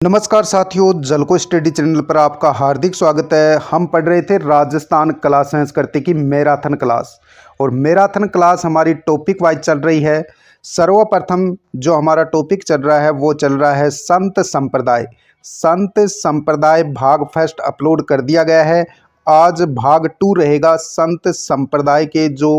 नमस्कार साथियों, जलको स्टडी चैनल पर आपका हार्दिक स्वागत है। हम पढ़ रहे थे राजस्थान कला संस्कृति की मैराथन क्लास और मैराथन क्लास हमारी टॉपिक वाइज चल रही है। सर्वप्रथम जो हमारा टॉपिक चल रहा है वो चल रहा है संत संप्रदाय। संत संप्रदाय भाग फर्स्ट अपलोड कर दिया गया है। आज भाग 2 रहेगा। संत संप्रदाय के जो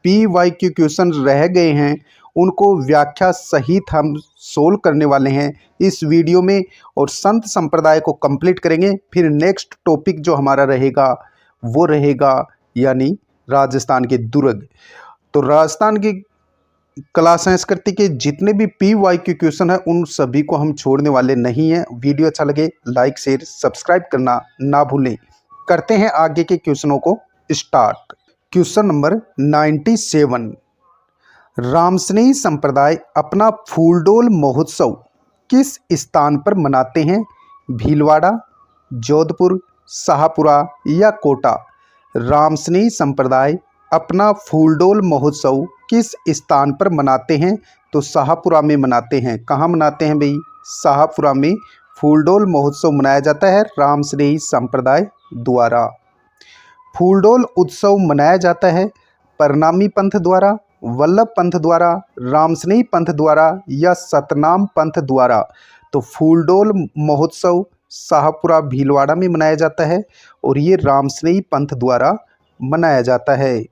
PYQ क्वेश्चन रह गए हैं उनको व्याख्या सहित हम सोल्व करने वाले हैं इस वीडियो में और संत संप्रदाय को कंप्लीट करेंगे। फिर नेक्स्ट टॉपिक जो हमारा रहेगा वो रहेगा यानी राजस्थान के दुर्ग। तो राजस्थान की कला संस्कृति के जितने भी PYQ क्वेश्चन हैं उन सभी को हम छोड़ने वाले नहीं हैं। वीडियो अच्छा लगे लाइक शेयर सब्सक्राइब करना ना भूलें। करते हैं आगे के क्वेश्चनों को स्टार्ट। क्वेश्चन नंबर 97, रामस्नेही संप्रदाय अपना फूलडोल महोत्सव किस स्थान पर मनाते हैं? भीलवाड़ा, जोधपुर, शाहपुरा या कोटा? रामस्नेही संप्रदाय अपना फूलडोल महोत्सव किस स्थान पर मनाते हैं? तो शाहपुरा में मनाते हैं। कहाँ मनाते हैं भाई? शाहपुरा में फूलडोल महोत्सव मनाया जाता है रामस्नेही संप्रदाय द्वारा। फूलडोल उत्सव मनाया जाता है परनामी पंथ द्वारा, वल्लभ पंथ द्वारा, रामस्नेही पंथ द्वारा या सतनाम पंथ द्वारा? तो फूलडोल महोत्सव शाहपुरा भीलवाड़ा में मनाया जाता है और ये रामस्नेही पंथ द्वारा मनाया जाता है।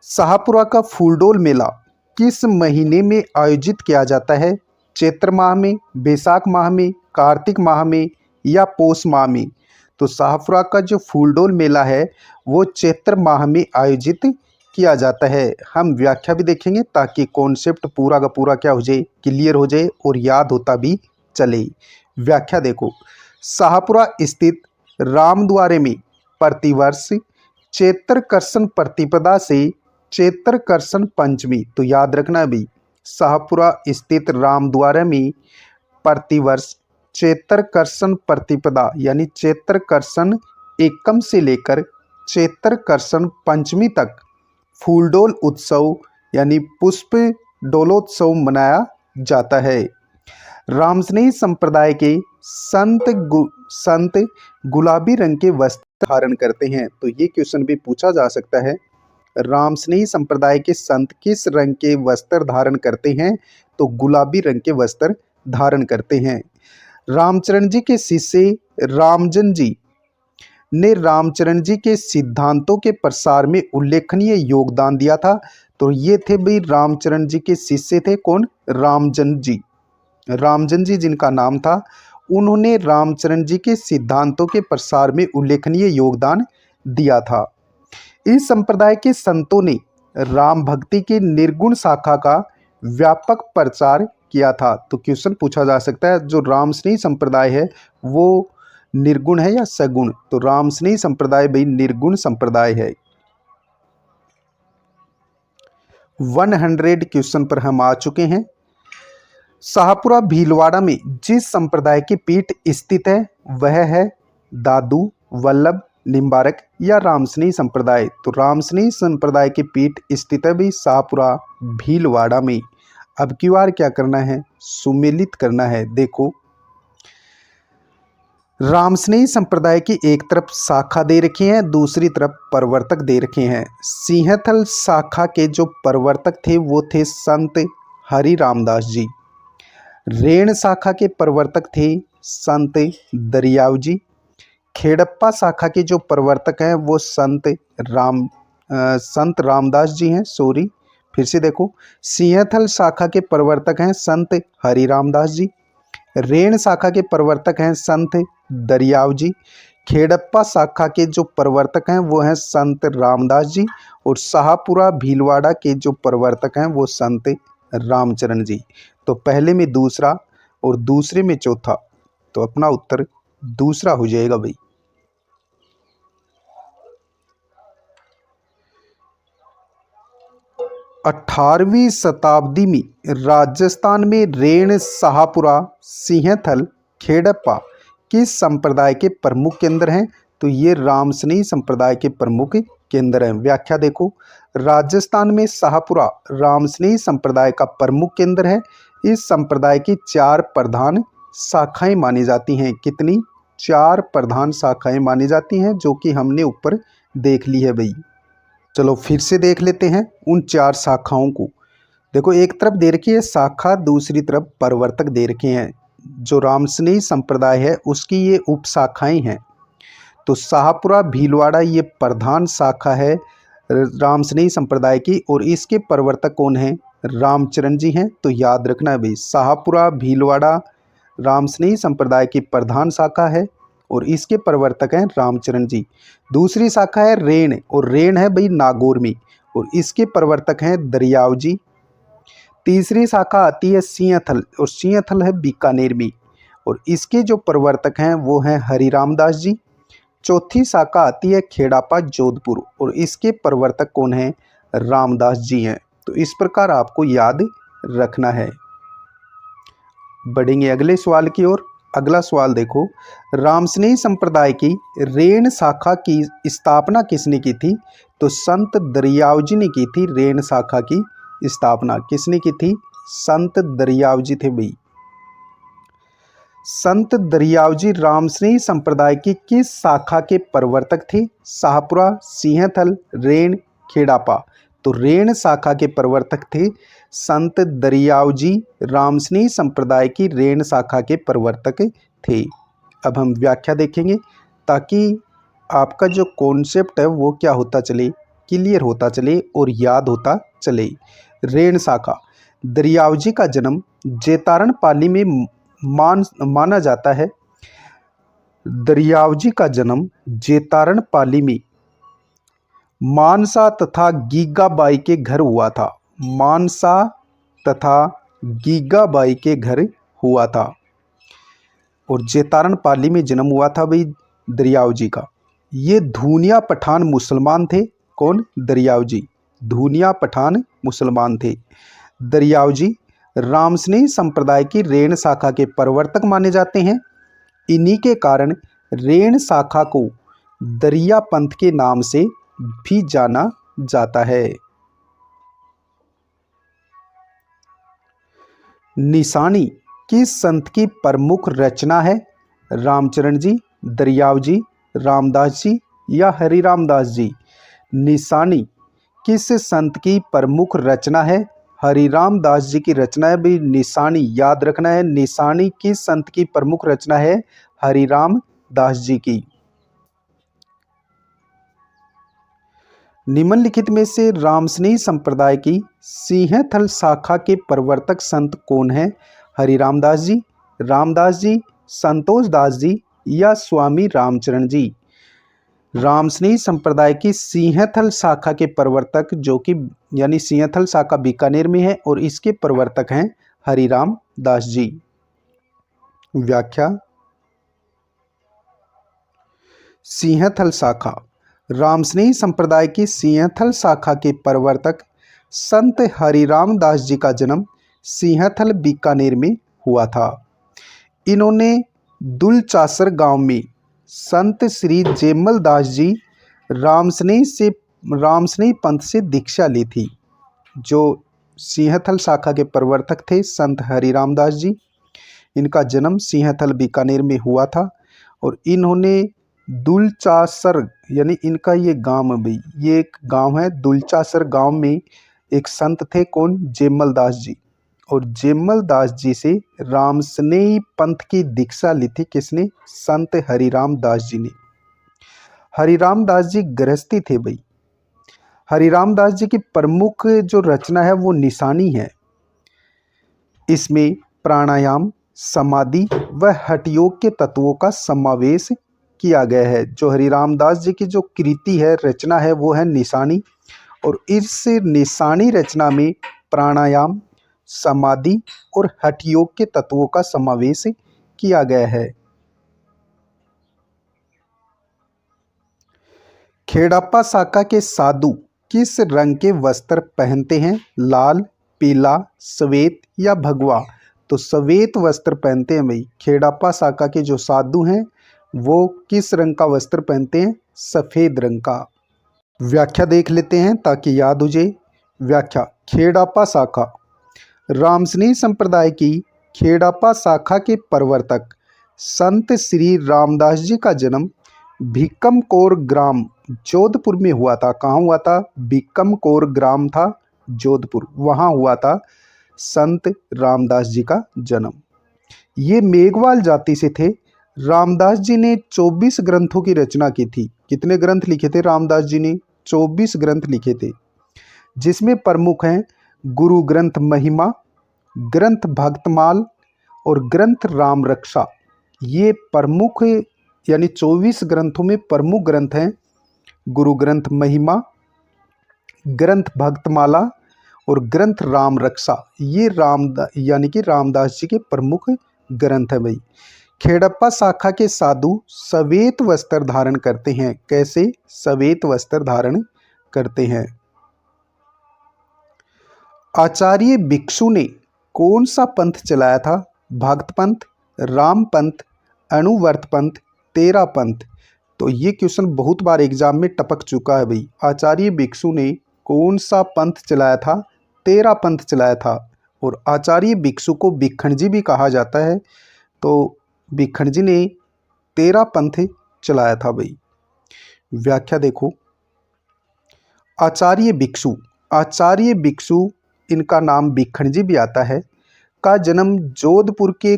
शाहपुरा का फूलडोल मेला किस महीने में आयोजित किया जाता है? चैत्र माह में, बैसाख माह में, कार्तिक माह में या पौष माह में? तो शाहपुरा का जो फूलडोल मेला है वो चैत्र माह में आयोजित किया जाता है। हम व्याख्या भी देखेंगे ताकि कॉन्सेप्ट पूरा का पूरा क्या हो जाए, क्लियर हो जाए और याद होता भी चले। व्याख्या देखो, शाहपुरा स्थित रामद्वारे में प्रतिवर्ष चैत्र कर्षण प्रतिपदा से चैत्र कर्षण पंचमी, तो याद रखना भी शाहपुरा स्थित रामद्वारे में प्रतिवर्ष चैत्र कर्षण प्रतिपदा यानी चैत्र कर्षण एकम से लेकर चैत्र कर्षण पंचमी तक फूलडोल उत्सव यानी पुष्प डोलोत्सव मनाया जाता है। रामस्नेही संप्रदाय के संत गुलाबी रंग के वस्त्र धारण करते हैं। तो ये क्वेश्चन भी पूछा जा सकता है, रामस्नेही संप्रदाय के संत किस रंग के वस्त्र धारण करते हैं? तो गुलाबी रंग के वस्त्र धारण करते हैं। रामचरण जी के शिष्य रामजन जी ने रामचरण जी के सिद्धांतों के प्रसार में उल्लेखनीय योगदान दिया था। तो ये थे भाई रामचरण जी के शिष्य थे कौन? रामजन जी। रामजन जी जिनका नाम था, उन्होंने रामचरण जी के सिद्धांतों के प्रसार में उल्लेखनीय योगदान दिया था। इस संप्रदाय के संतों ने राम भक्ति के निर्गुण शाखा का व्यापक प्रचार किया था। तो क्वेश्चन पूछा जा सकता है जो रामस्नेही संप्रदाय है वो निर्गुण है या सगुण? तो रामस्नेही संप्रदाय भाई निर्गुण संप्रदाय है। 100 क्वेश्चन पर हम आ चुके हैं। शाहपुरा भीलवाड़ा में जिस संप्रदाय की पीठ स्थित है वह है दादू, वल्लभ, निम्बारक या रामस्नेही संप्रदाय? तो रामस्नेही संप्रदाय की पीठ स्थित है भाई शाहपुरा भीलवाड़ा में। अब की बार क्या करना है? सुमेलित करना है। देखो, रामस्नेही संप्रदाय की एक तरफ शाखा दे रखी है, दूसरी तरफ प्रवर्तक दे रखे हैं। सिंहथल शाखा के जो प्रवर्तक थे वो थे संत हरि रामदास जी। रेण शाखा के प्रवर्तक थे संत दरियाव जी। खेड़प्पा शाखा के जो प्रवर्तक हैं वो संत रामदास जी हैं। सॉरी, फिर से देखो, सिंहथल शाखा के प्रवर्तक हैं संत हरि रामदास जी। रेण शाखा के प्रवर्तक हैं संत दरियाव जी। खेड़प्पा शाखा के जो प्रवर्तक हैं वो हैं संत रामदास जी और शाहपुरा भीलवाड़ा के जो प्रवर्तक हैं वो संत रामचरण जी। तो पहले में दूसरा और दूसरे में चौथा, तो अपना उत्तर दूसरा हो जाएगा भाई। 18वीं शताब्दी में राजस्थान में रेण, शाहपुरा, सिंहथल, खेड़प्पा किस संप्रदाय के प्रमुख केंद्र हैं? तो ये रामस्नेही संप्रदाय के प्रमुख केंद्र हैं। व्याख्या देखो, राजस्थान में शाहपुरा रामस्नेही संप्रदाय का प्रमुख केंद्र है। इस संप्रदाय की 4 प्रधान शाखाएं मानी जाती हैं। कितनी? 4 प्रधान शाखाएं मानी जाती हैं, जो कि हमने ऊपर देख ली है भाई। चलो फिर से देख लेते हैं उन 4 शाखाओं को। देखो, एक तरफ दे रखी है शाखा, दूसरी तरफ प्रवर्तक दे रखे हैं। जो रामस्नेही संप्रदाय है उसकी ये उप शाखाएं हैं। तो शाहपुरा भीलवाड़ा ये प्रधान शाखा है रामस्नेही संप्रदाय की, और इसके प्रवर्तक कौन हैं? रामचरण जी हैं। तो याद रखना है भाई, शाहपुरा भीलवाड़ा रामस्नेही संप्रदाय की प्रधान शाखा है और इसके प्रवर्तक हैं रामचरण जी। दूसरी शाखा है रेण, और रेण है भाई नागौर में, और इसके प्रवर्तक हैं दरियाव जी। तीसरी शाखा आती है सिंहथल, और सिंहथल है बीकानेर में, और इसके जो प्रवर्तक हैं वो हैं हरिराम दास जी। चौथी शाखा आती है खेड़ापा जोधपुर, और इसके प्रवर्तक कौन हैं? रामदास जी हैं। तो इस प्रकार आपको याद रखना है। बढ़ेंगे अगले सवाल की ओर। अगला सवाल देखो, रामस्नेही संप्रदाय की रेण शाखा की स्थापना किसने की थी? तो संत दरियाव जी ने की थी। रेण शाखा की स्थापना किसने की थी? संत दरियाव जी थे भाई। संत दरियाव जी रामस्नेही संप्रदाय की किस शाखा के प्रवर्तक थे? शाहपुरा, सिंहथल, रेण, खेड़ापा। तो रेण शाखा के प्रवर्तक थे संत दरियाव जी। रामस्नेही संप्रदाय की रेण शाखा के प्रवर्तक थे। अब हम व्याख्या देखेंगे ताकि आपका जो कॉन्सेप्ट है वो क्या होता चले, क्लियर होता चले और याद होता चले। रेण शाखा, दरियाव जी का जन्म जेतारण पाली में माना जाता है। दरियाव जी का जन्म जेतारण पाली में मानसा तथा गीगाबाई के घर हुआ था। मानसा तथा गीगाबाई के घर हुआ था, और जेतारण पाली में जन्म हुआ था भाई दरियाव जी का। ये धूनिया पठान मुसलमान थे। कौन? दरियाव जी। धूनिया पठान मुसलमान थे। दरियाव जी रामस्नेही संप्रदाय की रेण शाखा के प्रवर्तक माने जाते हैं। इन्हीं के कारण रेण शाखा को दरिया पंथ के नाम से भी जाना जाता है। निशानी किस संत की प्रमुख रचना है? रामचरण जी, दरियाव जी, रामदास जी या हरिरामदास जी? निशानी किस संत की प्रमुख रचना है? हरिराम दास जी की रचना है भाई निशानी। याद रखना है, निशानी किस संत की प्रमुख रचना है? हरिराम दास जी की। निम्नलिखित में से रामस्नेही संप्रदाय की सिंहथल शाखा के प्रवर्तक संत कौन है? हरिराम दास जी, रामदास जी, संतोष दास जी या स्वामी रामचरण जी? रामस्नेही संप्रदाय की सिंहथल शाखा के प्रवर्तक, जो कि यानी सिंहथल शाखा बीकानेर में है, और इसके प्रवर्तक हैं हरिराम दास जी। व्याख्या। सिंहथल शाखा, रामस्नेही संप्रदाय की सिंहथल शाखा के प्रवर्तक संत हरिराम दास जी का जन्म सिंहथल बीकानेर में हुआ था। इन्होंने दुलचासर गांव में संत श्री जेमल दास जी रामस्नेही पंथ से दीक्षा ली थी। जो सिंहथल शाखा के प्रवर्तक थे संत हरिराम दास जी, इनका जन्म सिंहथल बीकानेर में हुआ था, और इन्होंने दुलचासर यानी इनका ये गांव है भाई, ये एक गांव है दुलचासर गांव में एक संत थे। कौन? जेमल दास जी। और जेमल दास जी से रामस्नेही पंथ की दीक्षा ली थी। किसने? संत हरिराम दास जी ने। हरिराम दास जी गृहस्थी थे भाई। हरिराम दास जी की प्रमुख जो रचना है वो निशानी है। इसमें प्राणायाम, समाधि व हठयोग के तत्वों का समावेश किया गया है। जो हरिराम दास जी की जो कृति है, रचना है, वो है निशानी, और इस निशानी रचना में प्राणायाम, समाधि और हठयोग के तत्वों का समावेश किया गया है। खेड़ापा शाखा के साधु किस रंग के वस्त्र पहनते हैं? लाल, पीला, श्वेत या भगवा? तो श्वेत वस्त्र पहनते हैं भाई। खेड़ापा शाखा के जो साधु हैं वो किस रंग का वस्त्र पहनते हैं? सफ़ेद रंग का। व्याख्या देख लेते हैं ताकि याद हो जाए। व्याख्या। खेड़ापा शाखा रामस्नेह संप्रदाय की खेड़ापा शाखा के प्रवर्तक संत श्री रामदास जी का जन्म भीकमकोर ग्राम जोधपुर में हुआ था। कहाँ हुआ था? भीकमकोर ग्राम था जोधपुर, वहाँ हुआ था संत रामदास जी का जन्म। ये मेघवाल जाति से थे। रामदास जी ने 24 ग्रंथों की रचना की थी। कितने ग्रंथ लिखे थे रामदास जी ने? 24 ग्रंथ लिखे थे, जिसमें प्रमुख हैं गुरु ग्रंथ महिमा, ग्रंथ भक्तमाल और ग्रंथ राम रक्षा। ये प्रमुख यानी 24 ग्रंथों में प्रमुख ग्रंथ हैं गुरु ग्रंथ महिमा, ग्रंथ भक्तमाला और ग्रंथ राम रक्षा। ये यानी कि रामदास जी के प्रमुख ग्रंथ है भाई। खेड़प्पा शाखा के साधु श्वेत वस्त्र धारण करते हैं। कैसे? श्वेत वस्त्र धारण करते हैं। आचार्य भिक्षु ने कौन सा पंथ चलाया था? भक्त पंथ, राम पंथ, अनुवर्त पंथ, तेरा पंथ। तो ये क्वेश्चन बहुत बार एग्जाम में टपक चुका है भाई। आचार्य भिक्षु ने कौन सा पंथ चलाया था? तेरा पंथ चलाया था। और आचार्य भिक्षु को भिक्खणजी भी कहा जाता है। तो भिक्खणजी ने तेरा पंथ चलाया था भाई। व्याख्या देखो, आचार्य भिक्षु, आचार्य भिक्षु इनका नाम भिक्खणजी भी आता है, का जन्म जोधपुर के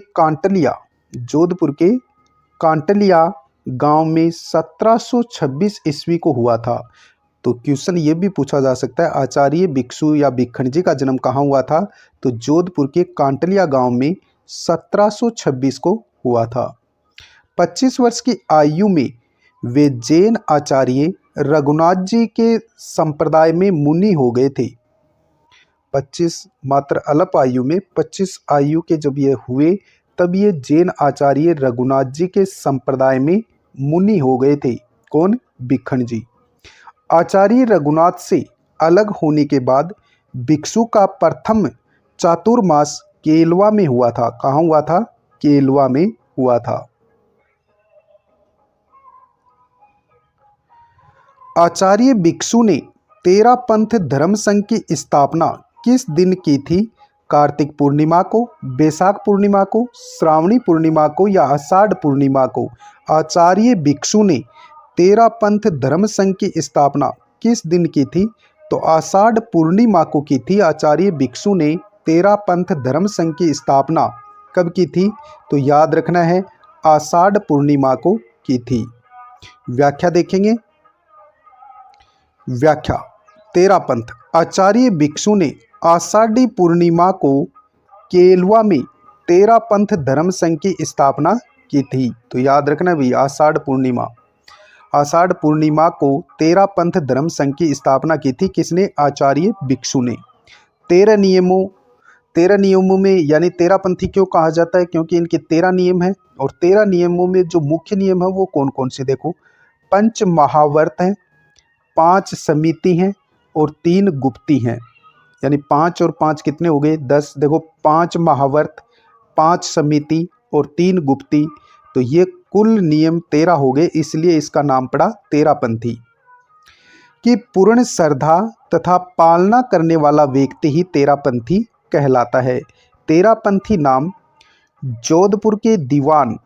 कांटलिया गांव में 1726 ईस्वी को हुआ था। तो क्वेश्चन ये भी पूछा जा सकता है, आचार्य भिक्षु या भिक्खणजी का जन्म कहाँ हुआ था? तो जोधपुर के कांटलिया गांव में 1726 को हुआ था। 25 वर्ष की आयु में वे जैन आचार्य रघुनाथ जी के संप्रदाय में मुनि हो गए थे। 25 मात्र अल्प आयु में, 25 आयु के जब ये हुए तब ये जैन आचार्य रघुनाथ जी के संप्रदाय में मुनि हो गए थे। कौन? भिक्खणजी। आचार्य रघुनाथ से अलग होने के बाद भिक्षु का प्रथम चातुर्मास केलवा में हुआ था। कहाँ हुआ था? केलवा में हुआ था। आचार्य भिक्षु ने तेरा पंथ धर्म संघ की स्थापना किस दिन की थी? कार्तिक पूर्णिमा को, बैसाख पूर्णिमा को, श्रावणी पूर्णिमा को या आषाढ़ पूर्णिमा को? आचार्य भिक्षु ने तेरा पंथ धर्म संघ की स्थापना किस दिन की थी? तो आषाढ़ पूर्णिमा को की थी। आचार्य भिक्षु ने तेरा पंथ धर्म संघ की स्थापना कब की थी? तो याद रखना है, आषाढ़ पूर्णिमा को की थी। व्याख्या देखेंगे। व्याख्या, तेरा पंथ, आचार्य भिक्षु ने आषाढ़ी पूर्णिमा को केलवा में तेरा पंथ धर्म संघ की स्थापना की थी। तो याद रखना भी, आषाढ़ पूर्णिमा को तेरा पंथ धर्म संघ की स्थापना की थी। किसने? आचार्य भिक्षु ने। 13 नियमों में, यानी 13 पंथी क्यों कहा जाता है? क्योंकि इनके 13 नियम हैं। और 13 नियमों में जो मुख्य नियम है वो कौन कौन से? देखो, 5 महावर्त हैं, 5 समिति हैं और 3 गुप्ती हैं। यानी 5 और 5 कितने हो गए? 10। देखो, 5 महावर्त, 5 समिति और 3 गुप्ती, तो ये कुल नियम 13 हो गए। इसलिए इसका नाम पड़ा 13 पंथी। कि पूर्ण श्रद्धा तथा पालना करने वाला व्यक्ति ही 13 पंथी कहलाता है। 13 पंथी नाम जोधपुर के दीवान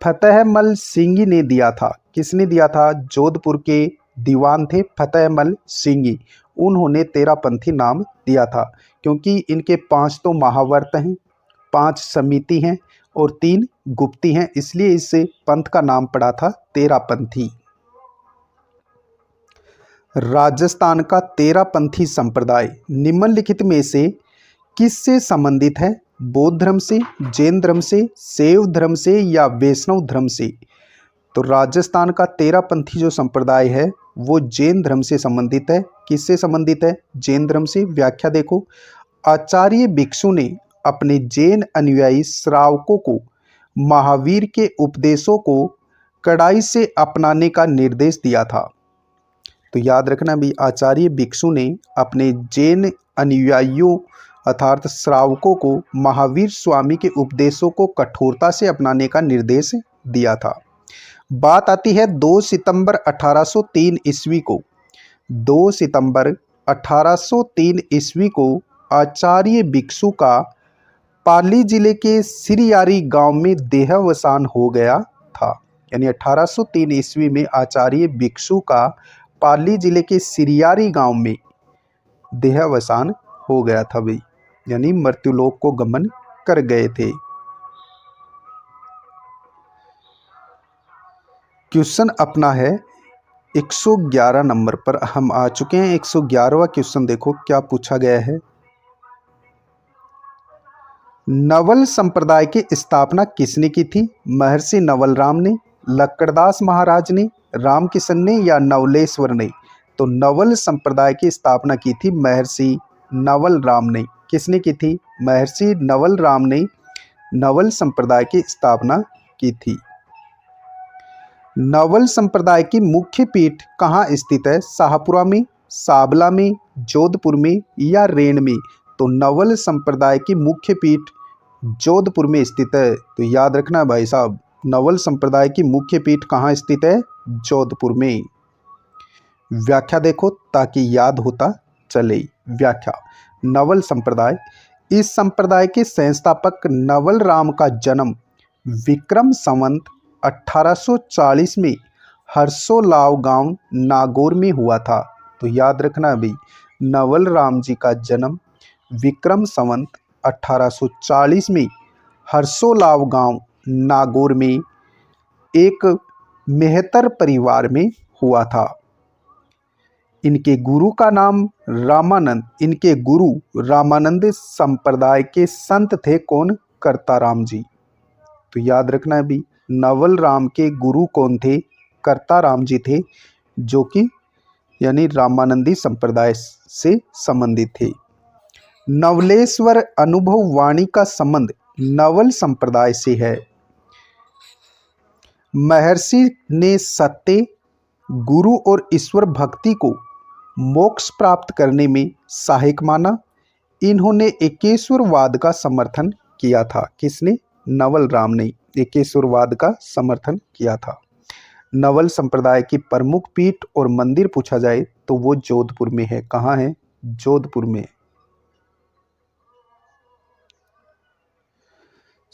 फतेहमल सिंगी ने दिया था। किसने दिया था? जोधपुर के दीवान थे फतेहमल सिंगी, उन्होंने 13 पंथी नाम दिया था। क्योंकि इनके 5 तो महावर्त हैं, 5 समिति हैं और 3 गुप्ती हैं, इसलिए इससे पंथ का नाम पड़ा था 13 पंथी। राजस्थान का 13 पंथी संप्रदाय निम्नलिखित में से किससे संबंधित है? बौद्ध धर्म से, जैन धर्म से, शैव धर्म से या वैष्णव धर्म से? तो राजस्थान का 13 पंथी जो संप्रदाय है वो जैन धर्म से संबंधित है। किससे संबंधित है? जैन धर्म से। व्याख्या देखो, आचार्य भिक्षु ने अपने जैन अनुयायी श्रावकों को महावीर के उपदेशों को कड़ाई से अपनाने का निर्देश दिया था। तो याद रखना भी, आचार्य भिक्षु ने अपने जैन अनुयायियों अर्थात श्रावकों को महावीर स्वामी के उपदेशों को कठोरता से अपनाने का निर्देश दिया था। बात आती है 2 सितंबर 1803 ईस्वी को। 2 सितंबर 1803 ईस्वी को आचार्य भिक्षु का पाली जिले के सिरियारी गांव में देहावसान हो गया था। यानी 1803 ईस्वी में आचार्य भिक्षु का पाली जिले के सिरियारी गांव में देहावसान हो गया था भाई, यानी मृत्युलोक को गमन कर गए थे। क्वेश्चन अपना है 111 नंबर पर हम आ चुके हैं। 111वां क्वेश्चन देखो क्या पूछा गया है। नवल संप्रदाय की स्थापना किसने की थी? महर्षि नवल राम ने, लक्कड़दास महाराज ने, रामकिशन ने या नवलेश्वर ने? तो नवल संप्रदाय की स्थापना की थी महर्षि नवल राम ने। किसने की थी? महर्षि नवल राम ने नवल संप्रदाय की स्थापना की थी। नवल संप्रदाय की मुख्य पीठ कहाँ स्थित है? शाहपुरा में, साबला में, जोधपुर में या रेण में? तो नवल संप्रदाय की मुख्य पीठ जोधपुर में स्थित है। तो याद रखना भाई साहब, नवल संप्रदाय की मुख्य पीठ कहाँ स्थित है? जोधपुर में। व्याख्या देखो ताकि याद होता चले। व्याख्या, नवल संप्रदाय, इस संप्रदाय के संस्थापक नवल राम का जन्म विक्रम संवत 1840 में हर्षोलाव गांव नागौर में हुआ था। तो याद रखना भाई, नवल राम जी का जन्म विक्रम संवत 1840 में हर्षोलाव गांव नागौर में एक मेहतर परिवार में हुआ था। इनके गुरु का नाम रामानंद, इनके गुरु रामानंद संप्रदाय के संत थे। कौन? करताराम जी। तो याद रखना है भी, नवल राम के गुरु कौन थे? करताराम जी थे, जो कि यानी रामानंदी संप्रदाय से संबंधित थे। नवलेश्वर अनुभव वाणी का संबंध नवल संप्रदाय से है। महर्षि ने सत्य, गुरु और ईश्वर भक्ति को मोक्ष प्राप्त करने में सहायक माना। इन्होंने एकेश्वरवाद का समर्थन किया था। किसने? नवल राम ने एकेश्वरवाद का समर्थन किया था। नवल संप्रदाय की प्रमुख पीठ और मंदिर पूछा जाए तो वो जोधपुर में है। कहाँ है? जोधपुर में।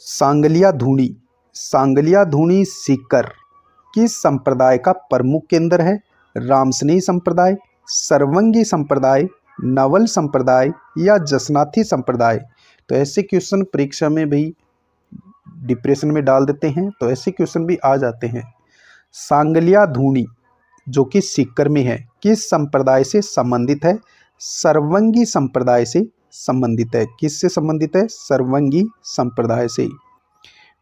सांगलिया धूनी, सांगलिया धूनी सीकर किस संप्रदाय का प्रमुख केंद्र है? रामसनेही संप्रदाय, सर्वंगी संप्रदाय, नवल संप्रदाय या जसनाथी संप्रदाय? तो ऐसे क्वेश्चन परीक्षा में भी डिप्रेशन में डाल देते हैं, तो ऐसे क्वेश्चन भी आ जाते हैं। सांगलिया धूनी जो कि सीकर में है, किस संप्रदाय से संबंधित है? सर्वंगी संप्रदाय से संबंधित है। किससे संबंधित है? सर्वंगी संप्रदाय से।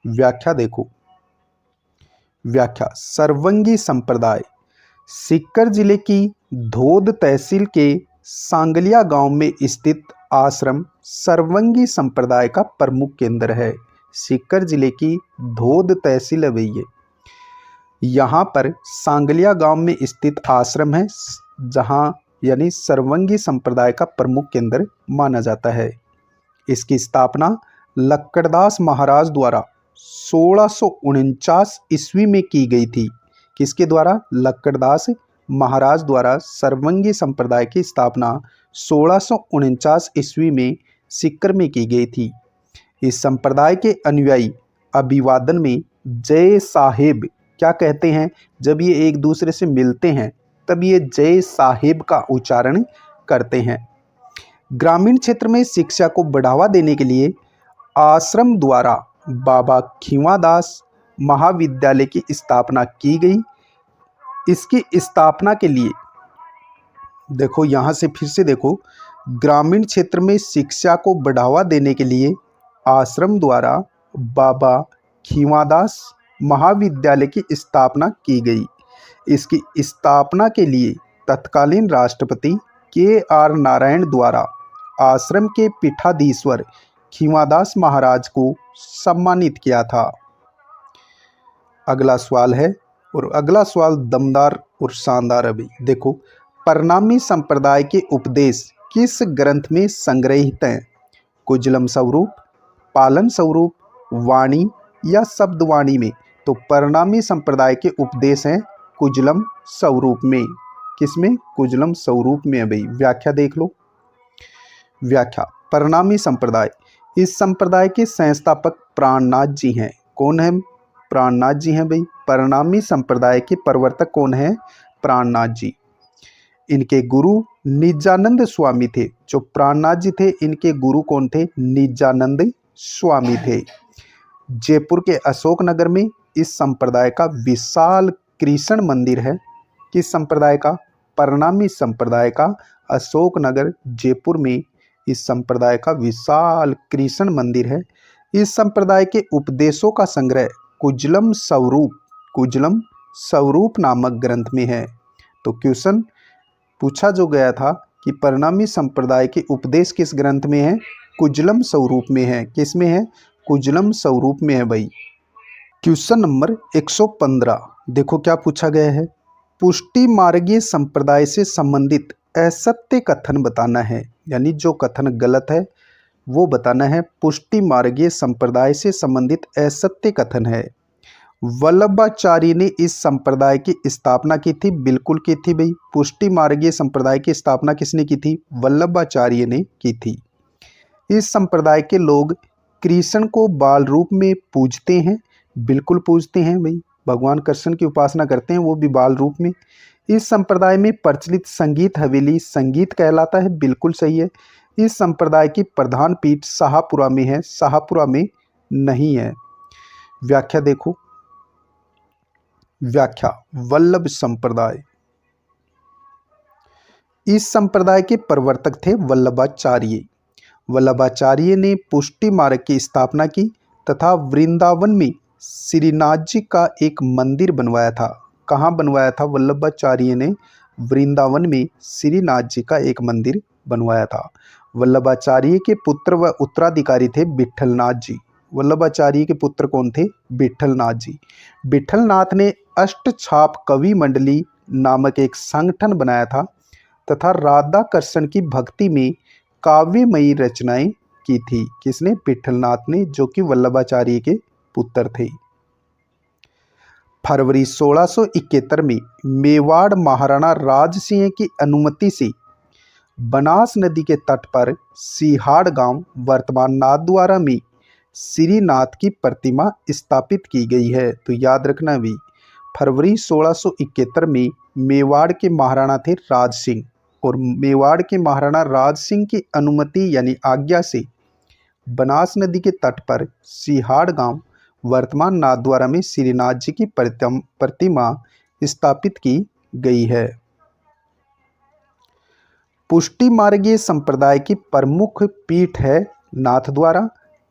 व्याख्या देखो। व्याख्या, सर्वंगी संप्रदाय सीकर जिले की धोद तहसील के सांगलिया गांव में स्थित आश्रम सर्वंगी संप्रदाय का प्रमुख केंद्र है। सीकर जिले की धोद तहसील है भैया, यहाँ पर सांगलिया गांव में स्थित आश्रम है, जहाँ यानी सर्वंगी संप्रदाय का प्रमुख केंद्र माना जाता है। इसकी स्थापना लक्कड़दास महाराज द्वारा 1649 ईस्वी में की गई थी। किसके द्वारा? लक्कड़दास महाराज द्वारा सर्वंगी संप्रदाय की स्थापना 1649 ईस्वी में सीकर में की गई थी। इस संप्रदाय के अनुयायी अभिवादन में जय साहेब क्या कहते हैं? जब ये एक दूसरे से मिलते हैं तब ये जय साहेब का उच्चारण करते हैं। ग्रामीण क्षेत्र में शिक्षा को बढ़ावा देने के लिए आश्रम द्वारा बाबा खीवादास महाविद्यालय की स्थापना की गई। इसकी स्थापना के लिए देखो, यहाँ से फिर से देखो, ग्रामीण क्षेत्र में शिक्षा को बढ़ावा देने के लिए आश्रम द्वारा बाबा खीवादास महाविद्यालय की स्थापना की गई। इसकी स्थापना के लिए तत्कालीन राष्ट्रपति KR नारायण द्वारा आश्रम के पीठाधीश्वर खीवादास महाराज को सम्मानित किया था। अगला सवाल है, और अगला सवाल दमदार और शानदार है भी। देखो, परनामी संप्रदाय के उपदेश किस ग्रंथ में संग्रहित हैं? कुजलम स्वरूप, पालन स्वरूप, वाणी या शब्दवाणी में? तो परनामी संप्रदाय के उपदेश हैं कुजलम स्वरूप में। किसमें? कुजलम स्वरूप में है भाई। व्याख्या देख लो। व्याख्या, प्रणामी संप्रदाय। इस संप्रदाय के संस्थापक प्राणनाथ जी हैं। कौन है? प्राणनाथ जी हैं भाई। प्रणामी संप्रदाय के प्रवर्तक कौन है? प्राणनाथ जी। इनके गुरु निजानंद स्वामी थे। जो प्राणनाथ जी थे, इनके गुरु कौन थे? निजानंद स्वामी थे। जयपुर के अशोक नगर में इस संप्रदाय का विशाल कृष्ण मंदिर है। किस संप्रदाय का? प्रणामी संप्रदाय का अशोक नगर जयपुर में इस संप्रदाय का विशाल कृष्ण मंदिर है। इस संप्रदाय के उपदेशों का संग्रह कुजलम स्वरूप नामक ग्रंथ में है। तो क्वेश्चन पूछा जो गया था कि प्रणामी संप्रदाय के उपदेश किस ग्रंथ में है? कुजलम स्वरूप में है। किस में है? कुजलम स्वरूप में है भाई। क्वेश्चन नंबर 115 देखो क्या पूछा गया है। पुष्टि मार्गीय संप्रदाय से संबंधित असत्य कथन बताना है, यानी जो कथन गलत है वो बताना है। पुष्टि मार्गीय संप्रदाय से संबंधित असत्य कथन है। वल्लभाचार्य ने इस संप्रदाय की स्थापना की थी। बिल्कुल की थी भाई। पुष्टि मार्गीय संप्रदाय की स्थापना किसने की थी? वल्लभाचार्य ने की थी। इस संप्रदाय के लोग कृष्ण को बाल रूप में पूजते हैं। बिल्कुल पूजते हैं भाई। भगवान कृष्ण की उपासना करते हैं, वो भी बाल रूप में। इस संप्रदाय में प्रचलित संगीत हवेली संगीत कहलाता है। बिल्कुल सही है। इस संप्रदाय की प्रधान पीठ शाहपुरा में है, शाहपुरा में नहीं है। व्याख्या देखो। व्याख्या वल्लभ संप्रदाय। इस संप्रदाय के प्रवर्तक थे वल्लभाचार्य। वल्लभाचार्य ने पुष्टि मार्ग की स्थापना की तथा वृंदावन में श्रीनाथ जी का एक मंदिर बनवाया था। कहाँ बनवाया था? वल्लभाचार्य ने वृंदावन में श्रीनाथ जी का एक मंदिर बनवाया था। वल्लभाचार्य के पुत्र व उत्तराधिकारी थे विट्ठलनाथ जी। वल्लभाचार्य के पुत्र कौन थे? विट्ठलनाथ जी। विट्ठलनाथ ने अष्टछाप कवि मंडली नामक एक संगठन बनाया था तथा राधा कृष्ण की भक्ति में काव्यमयी रचनाएं की थी। किसने? विट्ठलनाथ ने, जो कि वल्लभाचार्य के पुत्र थे। फरवरी 1671 में मेवाड़ महाराणा राज सिंह की अनुमति से बनास नदी के तट पर सिहाड़ गांव वर्तमान नाथद्वारा में श्रीनाथ की प्रतिमा स्थापित की गई है। तो याद रखना भी, फरवरी 1671 में मेवाड़ के महाराणा थे राज सिंह, और मेवाड़ के महाराणा राज सिंह की अनुमति यानी आज्ञा से बनास नदी के तट पर सिहाड़ गांव वर्तमान नाथद्वारा में श्रीनाथ जी की प्रतिमा स्थापित की गई है। पुष्टि मार्गीय संप्रदाय की प्रमुख पीठ है नाथद्वारा,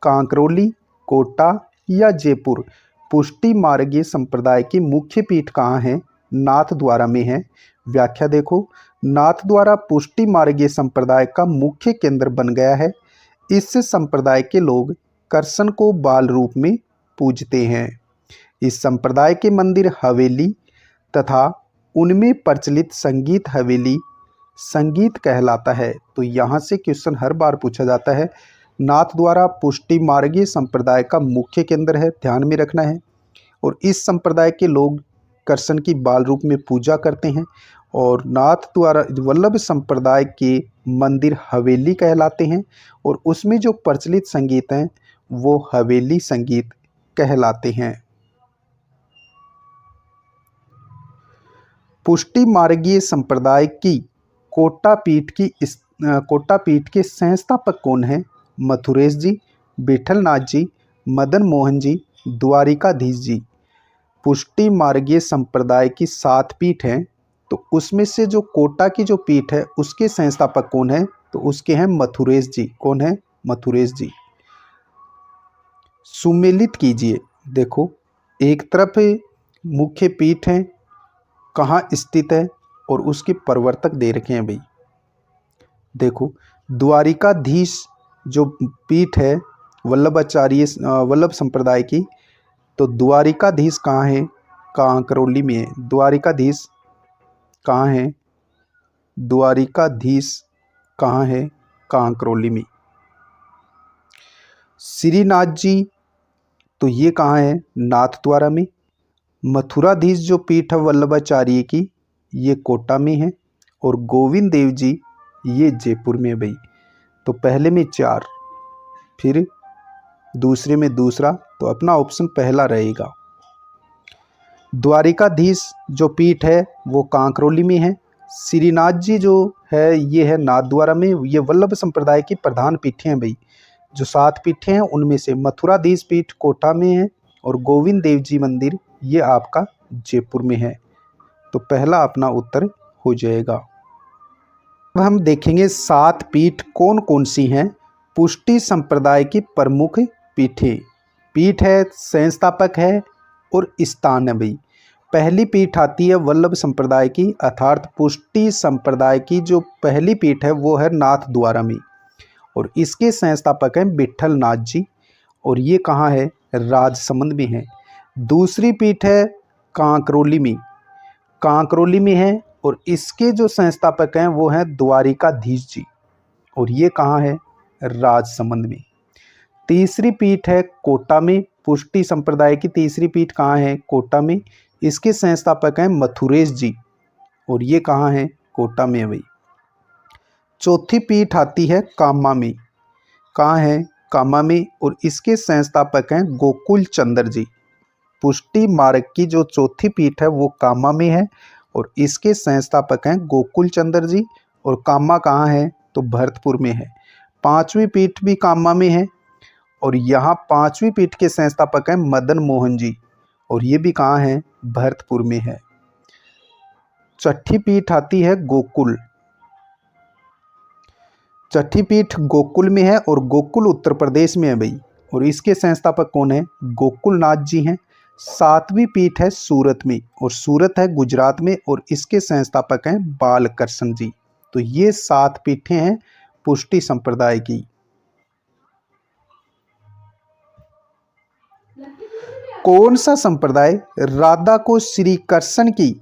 कांकरोली, कोटा या जयपुर। पुष्टि मार्गीय संप्रदाय की मुख्य पीठ कहाँ है? नाथद्वारा में है। व्याख्या देखो। नाथद्वारा पुष्टि मार्गीय संप्रदाय का मुख्य केंद्र बन गया है। इस संप्रदाय के लोग कृष्ण को बाल रूप में पूजते हैं। इस संप्रदाय के मंदिर हवेली तथा उनमें प्रचलित संगीत हवेली संगीत कहलाता है। तो यहाँ से क्वेश्चन हर बार पूछा जाता है। नाथद्वारा पुष्टि मार्गीय संप्रदाय का मुख्य केंद्र है, ध्यान में रखना है। और इस संप्रदाय के लोग कृष्ण की बाल रूप में पूजा करते हैं। और नाथद्वारा वल्लभ संप्रदाय के मंदिर हवेली कहलाते हैं, और उसमें जो प्रचलित संगीत हैं वो हवेली संगीत कहलाते हैं। पुष्टि मार्गीय संप्रदाय की कोटा पीठ के संस्थापक कौन हैं? मथुरेश जी, विट्ठलनाथ जी, मदन मोहन जी, द्वारिकाधीश जी। पुष्टि मार्गीय संप्रदाय की 7 पीठ हैं, तो उसमें से जो कोटा की जो पीठ है उसके संस्थापक कौन है? तो उसके हैं मथुरेश जी। कौन है? मथुरेश जी। सुमेलित कीजिए। देखो, एक तरफ मुख्य पीठ है, कहाँ स्थित है, और उसके प्रवर्तक दे रखे हैं भाई। देखो, द्वारिकाधीश जो पीठ है वल्लभ संप्रदाय की, तो द्वारिकाधीश कहाँ है? कांकरोली में है। द्वारिकाधीश कहाँ है? द्वारिकाधीश कहाँ है? कांकरोली में। श्रीनाथ जी, तो ये कहाँ है? नाथद्वारा में। मथुराधीश जो पीठ है वल्लभाचार्य की, ये कोटा में है। और गोविंद देव जी ये जयपुर में है भाई। तो पहले में 4, फिर दूसरे में दूसरा, तो अपना ऑप्शन पहला रहेगा। द्वारिकाधीश जो पीठ है वो कांकरोली में है। श्रीनाथ जी जो है ये है नाथद्वारा में। ये वल्लभ संप्रदाय की प्रधान पीठें हैं भाई। जो 7 पीठें हैं उनमें से मथुराधीश पीठ कोटा में है और गोविंद देव जी मंदिर ये आपका जयपुर में है। तो पहला अपना उत्तर हो जाएगा। अब हम देखेंगे 7 पीठ कौन कौन सी हैं। पुष्टि संप्रदाय की प्रमुख पीठें। पीठ है, संस्थापक है और स्थान है भाई। पहली पीठ आती है वल्लभ संप्रदाय की, अर्थात पुष्टि संप्रदाय की जो पहली पीठ है वो है नाथद्वारा में और इसके संस्थापक हैं विट्ठल नाथ जी और ये कहाँ है, राजसमंद में है। दूसरी पीठ है कांकरोली में, कांकरोली में है और इसके जो संस्थापक हैं वो हैं द्वारिकाधीश जी और ये कहाँ है, राजसमंद में। तीसरी पीठ है कोटा में, पुष्टि संप्रदाय की तीसरी पीठ कहाँ है, कोटा में। इसके संस्थापक हैं मथुरेश जी और ये कहाँ है, कोटा में है भाई। चौथी पीठ आती है कामा में, कहाँ है, कामा में और इसके संस्थापक हैं गोकुल चंद्र जी। पुष्टि मार्ग की जो चौथी पीठ है वो कामा में है और इसके संस्थापक हैं गोकुल चंद्र जी और कामा कहाँ है, तो भरतपुर में है। पांचवी पीठ भी कामा में है और यहाँ पांचवी पीठ के संस्थापक हैं मदन मोहन जी और ये भी कहाँ है, भरतपुर में है। छठी पीठ आती है गोकुल। छठी पीठ गोकुल में है और गोकुल उत्तर प्रदेश में है भाई और इसके संस्थापक कौन है, गोकुल नाथ जी हैं। सातवीं पीठ है सूरत में और सूरत है गुजरात में और इसके संस्थापक हैं बालकृष्ण जी। तो ये 7 पीठें हैं पुष्टि संप्रदाय की। कौन सा संप्रदाय राधा को श्री कृष्ण की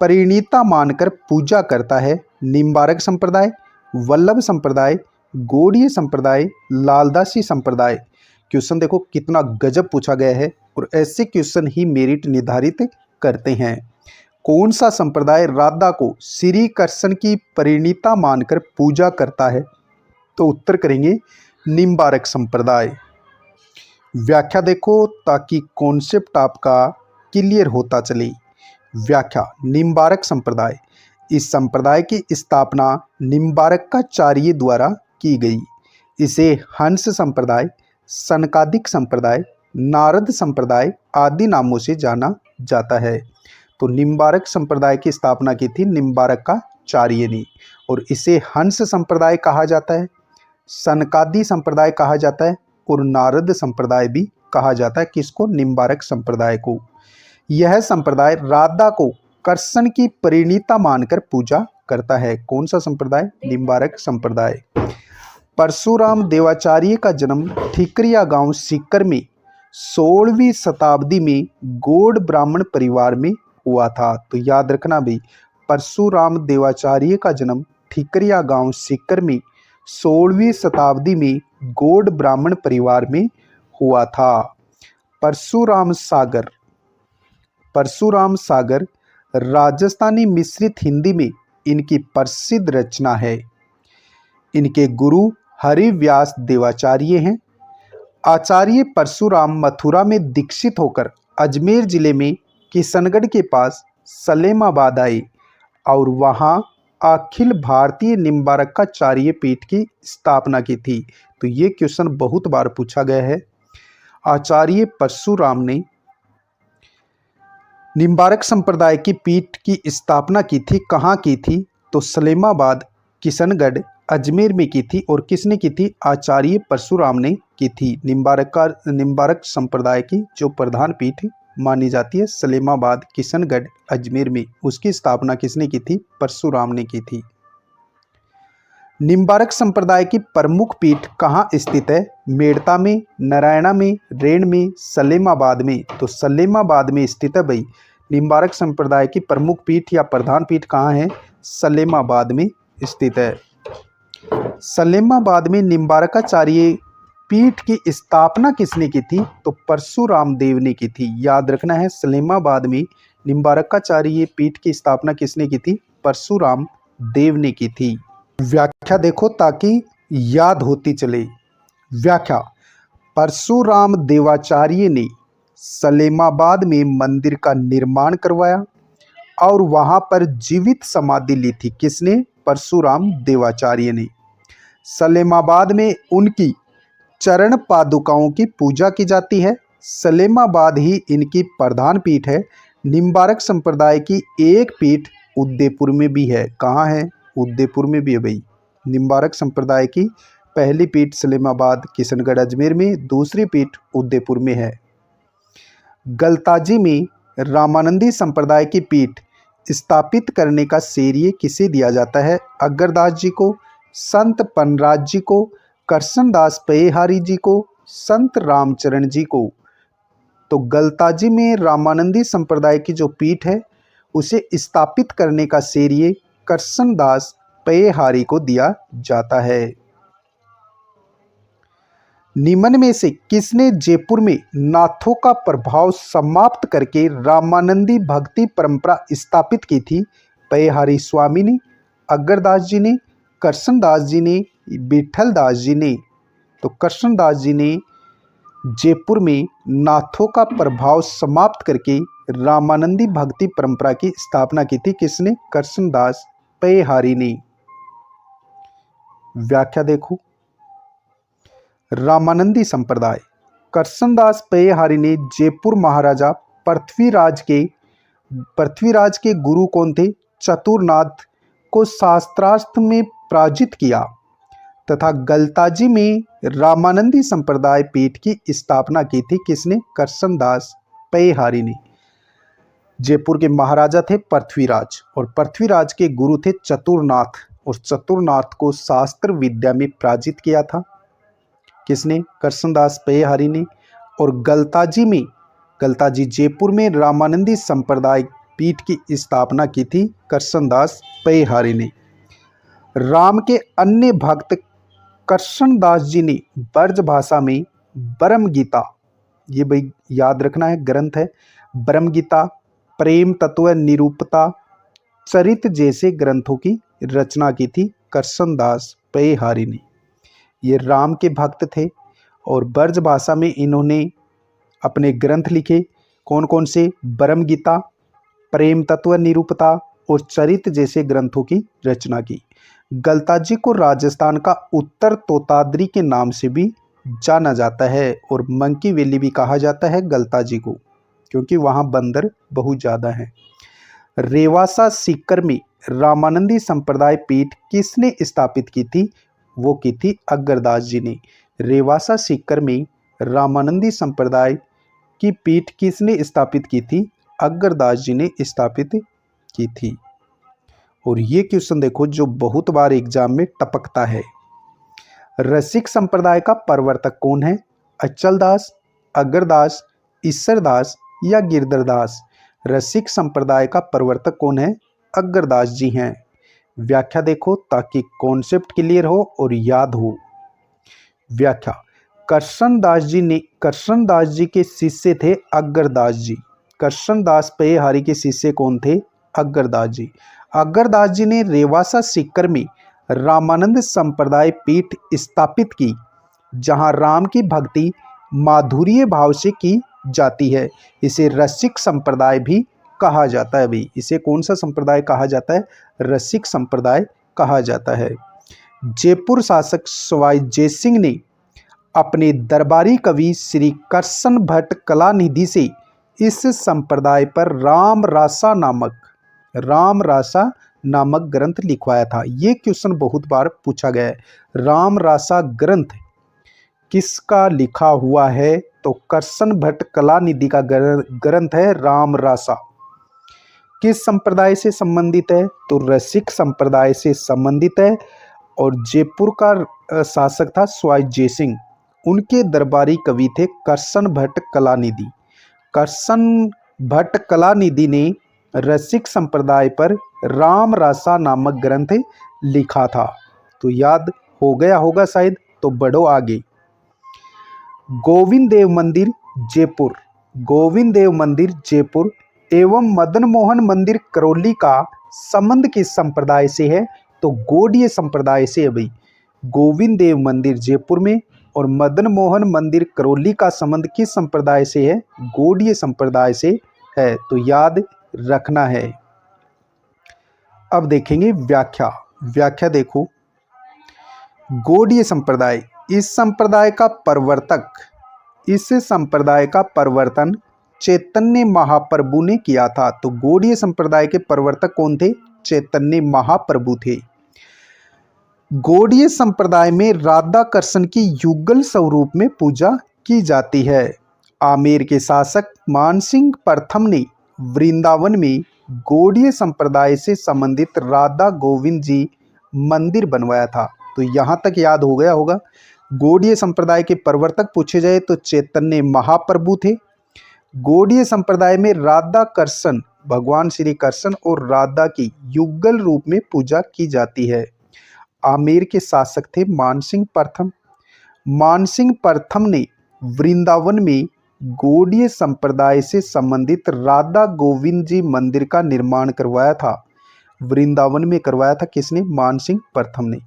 परिणीता मानकर पूजा करता है। निम्बारक संप्रदाय, वल्लभ संप्रदाय, गौड़ीय संप्रदाय, लालदासी संप्रदाय। क्वेश्चन देखो कितना गजब पूछा गया है और ऐसे क्वेश्चन ही मेरिट निर्धारित करते हैं। कौन सा संप्रदाय राधा को श्री कृष्ण की परिणीता मानकर पूजा करता है, तो उत्तर करेंगे निम्बारक संप्रदाय। व्याख्या देखो ताकि कॉन्सेप्ट आपका क्लियर होता चले। व्याख्या, निम्बारक संप्रदाय, इस संप्रदाय की स्थापना निम्बारकाचार्य द्वारा की गई। इसे हंस संप्रदाय, सनकादिक संप्रदाय, नारद संप्रदाय आदि नामों से जाना जाता है। तो निम्बारक संप्रदाय की स्थापना की थी निम्बारकाचार्य ने और इसे हंस संप्रदाय कहा जाता है, सनकादि संप्रदाय कहा जाता है और नारद संप्रदाय भी कहा जाता है। किसको, निम्बारक संप्रदाय को। यह संप्रदाय राधा को कृष्ण की परिणीता मानकर पूजा करता है। कौन सा संप्रदाय, निम्बारक संप्रदाय। परशुराम देवाचार्य का जन्म ठीकरिया गांव सीकर में 16वीं शताब्दी में गौड़ ब्राह्मण परिवार में हुआ था। तो याद रखना भाई, परशुराम देवाचार्य का जन्म ठीकरिया गांव सीकर में 16वीं शताब्दी में गौड़ ब्राह्मण परिवार में हुआ था। परशुराम सागर, परशुराम सागर राजस्थानी मिश्रित हिंदी में इनकी प्रसिद्ध रचना है। इनके गुरु हरिव्यास देवाचार्य हैं। आचार्य परशुराम मथुरा में दीक्षित होकर अजमेर जिले में किशनगढ़ के पास सलेमाबाद आए और वहां अखिल भारतीय निम्बारकाचार्य पीठ की स्थापना की थी। तो ये क्वेश्चन बहुत बार पूछा गया है। आचार्य परशुराम ने निम्बारक संप्रदाय की पीठ की स्थापना की थी, कहाँ की थी, तो सलेमाबाद, किशनगढ़, अजमेर में की थी और किसने की थी, आचार्य परशुराम ने की थी। निम्बारक संप्रदाय की जो प्रधान पीठ मानी जाती है सलेमाबाद, किशनगढ़, अजमेर में, उसकी स्थापना किसने की थी, परशुराम ने की थी। निम्बारक संप्रदाय की प्रमुख पीठ कहाँ स्थित है, मेड़ता में, नारायणा में, रेण में, सलेमाबाद में। तो सलेमाबाद में स्थित है भाई। निम्बारक संप्रदाय की प्रमुख पीठ या प्रधान पीठ कहाँ है, सलेमाबाद में स्थित है। सलेमाबाद में निम्बारकाचार्य पीठ की स्थापना किसने की थी, तो परशुराम देव ने की थी। याद रखना है, सलेमाबाद में निम्बारकाचार्य पीठ की स्थापना किसने की थी, परशुराम देव ने की थी। व्याख्या देखो ताकि याद होती चले। व्याख्या, परशुराम देवाचार्य ने सलेमाबाद में मंदिर का निर्माण करवाया और वहां पर जीवित समाधि ली थी। किसने? परशुराम देवाचार्य ने। सलेमाबाद में उनकी चरण पादुकाओं की पूजा की जाती है। सलेमाबाद ही इनकी प्रधान पीठ है। निम्बारक संप्रदाय की एक पीठ उदयपुर में भी है। कहाँ है? उदयपुर में भी है भाई। निम्बारक संप्रदाय की पहली पीठ सलेमाबाद किशनगढ़ अजमेर में, दूसरी पीठ उदयपुर में है। गलताजी में रामानंदी संप्रदाय की पीठ स्थापित करने का श्रेय किसे दिया जाता है? अग्रदास जी को, संत पनराज जी को, कृष्णदास पयेहारी जी को, संत रामचरण जी को। तो गलताजी में रामानंदी संप्रदाय की जो पीठ है उसे स्थापित करने का श्रेय कृष्णदास पयेहारी को दिया जाता है। निम्न में से किसने जयपुर में नाथों का प्रभाव समाप्त करके रामानंदी भक्ति परंपरा स्थापित की थी? पयेहारी स्वामी ने, अग्रदास जी ने, कृष्णदास जी ने, विठलदास जी ने। तो कृष्णदास जी ने जयपुर में नाथों का प्रभाव समाप्त करके रामानंदी भक्ति परंपरा की स्थापना की थी। किसने? कृष्णदास पयेहारी ने। व्याख्या देखो, रामानंदी संप्रदाय, कृष्णदास पयेहारी ने जयपुर महाराजा पृथ्वीराज के गुरु कौन थे? चतुरनाथ को शास्त्रार्थ में पराजित किया तथा गलताजी में रामानंदी संप्रदाय पीठ की स्थापना की थी। किसने? कृष्णदास पयेहारी ने। जयपुर के महाराजा थे पृथ्वीराज और पृथ्वीराज के गुरु थे चतुरनाथ, और चतुरनाथ को शास्त्र विद्या में पराजित किया था। किसने? कृष्णदास पयेहारी ने। और गलताजी जयपुर में रामानंदी संप्रदाय पीठ की स्थापना की थी कृष्णदास पयेहारी ने। राम के अन्य भक्त कृष्णदास जी ने ब्रज भाषा में ब्रह्म गीता, ये भाई याद रखना है, ग्रंथ है, ब्रह्म गीता, प्रेम तत्व निरूपता, चरित जैसे ग्रंथों की रचना की थी कृष्णदास पयेहारी ने। ये राम के भक्त थे और ब्रज भाषा में इन्होंने अपने ग्रंथ लिखे। कौन कौन से? ब्रह्म गीता, प्रेम तत्व निरूपता और चरित जैसे ग्रंथों की रचना की। गलताजी को राजस्थान का उत्तर तोताद्री के नाम से भी जाना जाता है और मंकी वैली भी कहा जाता है गलताजी को, क्योंकि वहाँ बंदर बहुत ज़्यादा हैं। रेवासा सीकर में रामानंदी संप्रदाय पीठ किसने स्थापित की थी? वो की थी अग्रदास जी ने। रेवासा सीकर में रामानंदी संप्रदाय की पीठ किसने स्थापित की थी? अग्रदास जी ने स्थापित की थी। और ये क्वेश्चन देखो जो बहुत बार एग्जाम में टपकता है। रसिक संप्रदाय का प्रवर्तक कौन है? अचलदास, अग्रदास, ईसरदास या गिरधरदास? रसिक संप्रदाय का प्रवर्तक कौन है? अग्रदास जी हैं। व्याख्या देखो ताकि कॉन्सेप्ट क्लियर हो और याद हो। व्याख्या, कृष्णदास जी के शिष्य थे अग्रदास जी। कृष्णदास पयेहारी के शिष्य कौन थे? अग्रदास जी। अग्रदास जी ने रेवासा सीकर में रामानंद संप्रदाय पीठ स्थापित की, जहां राम की भक्ति माधुर्य भाव से की जाती है। इसे रसिक संप्रदाय भी कहा जाता है भाई। इसे कौन सा संप्रदाय कहा जाता है? रसिक संप्रदाय कहा जाता है। जयपुर शासक सवाई जयसिंह ने अपने दरबारी कवि श्री कृष्ण भट्ट कलानिधि से इस संप्रदाय पर राम रासा नामक ग्रंथ लिखवाया था। ये क्वेश्चन बहुत बार पूछा गया है। राम रासा ग्रंथ किसका लिखा हुआ है? तो कृष्ण भट्ट कलानिधि का ग्रंथ है राम रासा। किस संप्रदाय से संबंधित है? तो रसिक संप्रदाय से संबंधित है। और जयपुर का शासक था सवाई जयसिंह, उनके दरबारी कवि थे कृष्ण भट्ट कलानिधि। कृष्ण भट्ट कलानिधि ने रसिक संप्रदाय पर राम रासा नामक ग्रंथ लिखा था। तो याद हो गया होगा शायद, तो बढ़ो आगे। गोविंद देव मंदिर जयपुर एवं मदन मोहन मंदिर करौली का संबंध किस संप्रदाय से है? तो गौड़ीय संप्रदाय से है भाई। गोविंद देव मंदिर जयपुर में और मदन मोहन मंदिर करौली का संबंध किस संप्रदाय से है? गौड़ीय संप्रदाय से है, तो याद रखना है। अब देखेंगे व्याख्या। व्याख्या देखो, गौड़ीय संप्रदाय, इस संप्रदाय का प्रवर्तन चैतन्य महाप्रभु ने किया था। तो गौड़ीय संप्रदाय के प्रवर्तक कौन थे? चैतन्य महाप्रभु थे। गौड़ीय संप्रदाय में राधा कृष्ण की युगल स्वरूप में पूजा की जाती है। आमेर के शासक मानसिंह प्रथम ने वृंदावन में गौड़ीय संप्रदाय से संबंधित राधा गोविंद जी मंदिर बनवाया था। तो यहाँ तक याद हो गया होगा। गौड़ीय संप्रदाय के प्रवर्तक पूछे जाए तो चैतन्य महाप्रभु थे। गौड़ीय संप्रदाय में राधा कृष्ण, भगवान श्री कृष्ण और राधा की युगल रूप में पूजा की जाती है। आमेर के शासक थे मानसिंह प्रथम। मानसिंह प्रथम ने वृंदावन में गौड़ीय संप्रदाय से संबंधित राधा गोविंद जी मंदिर का निर्माण करवाया था। वृंदावन में करवाया था किसने? मानसिंह प्रथम ने।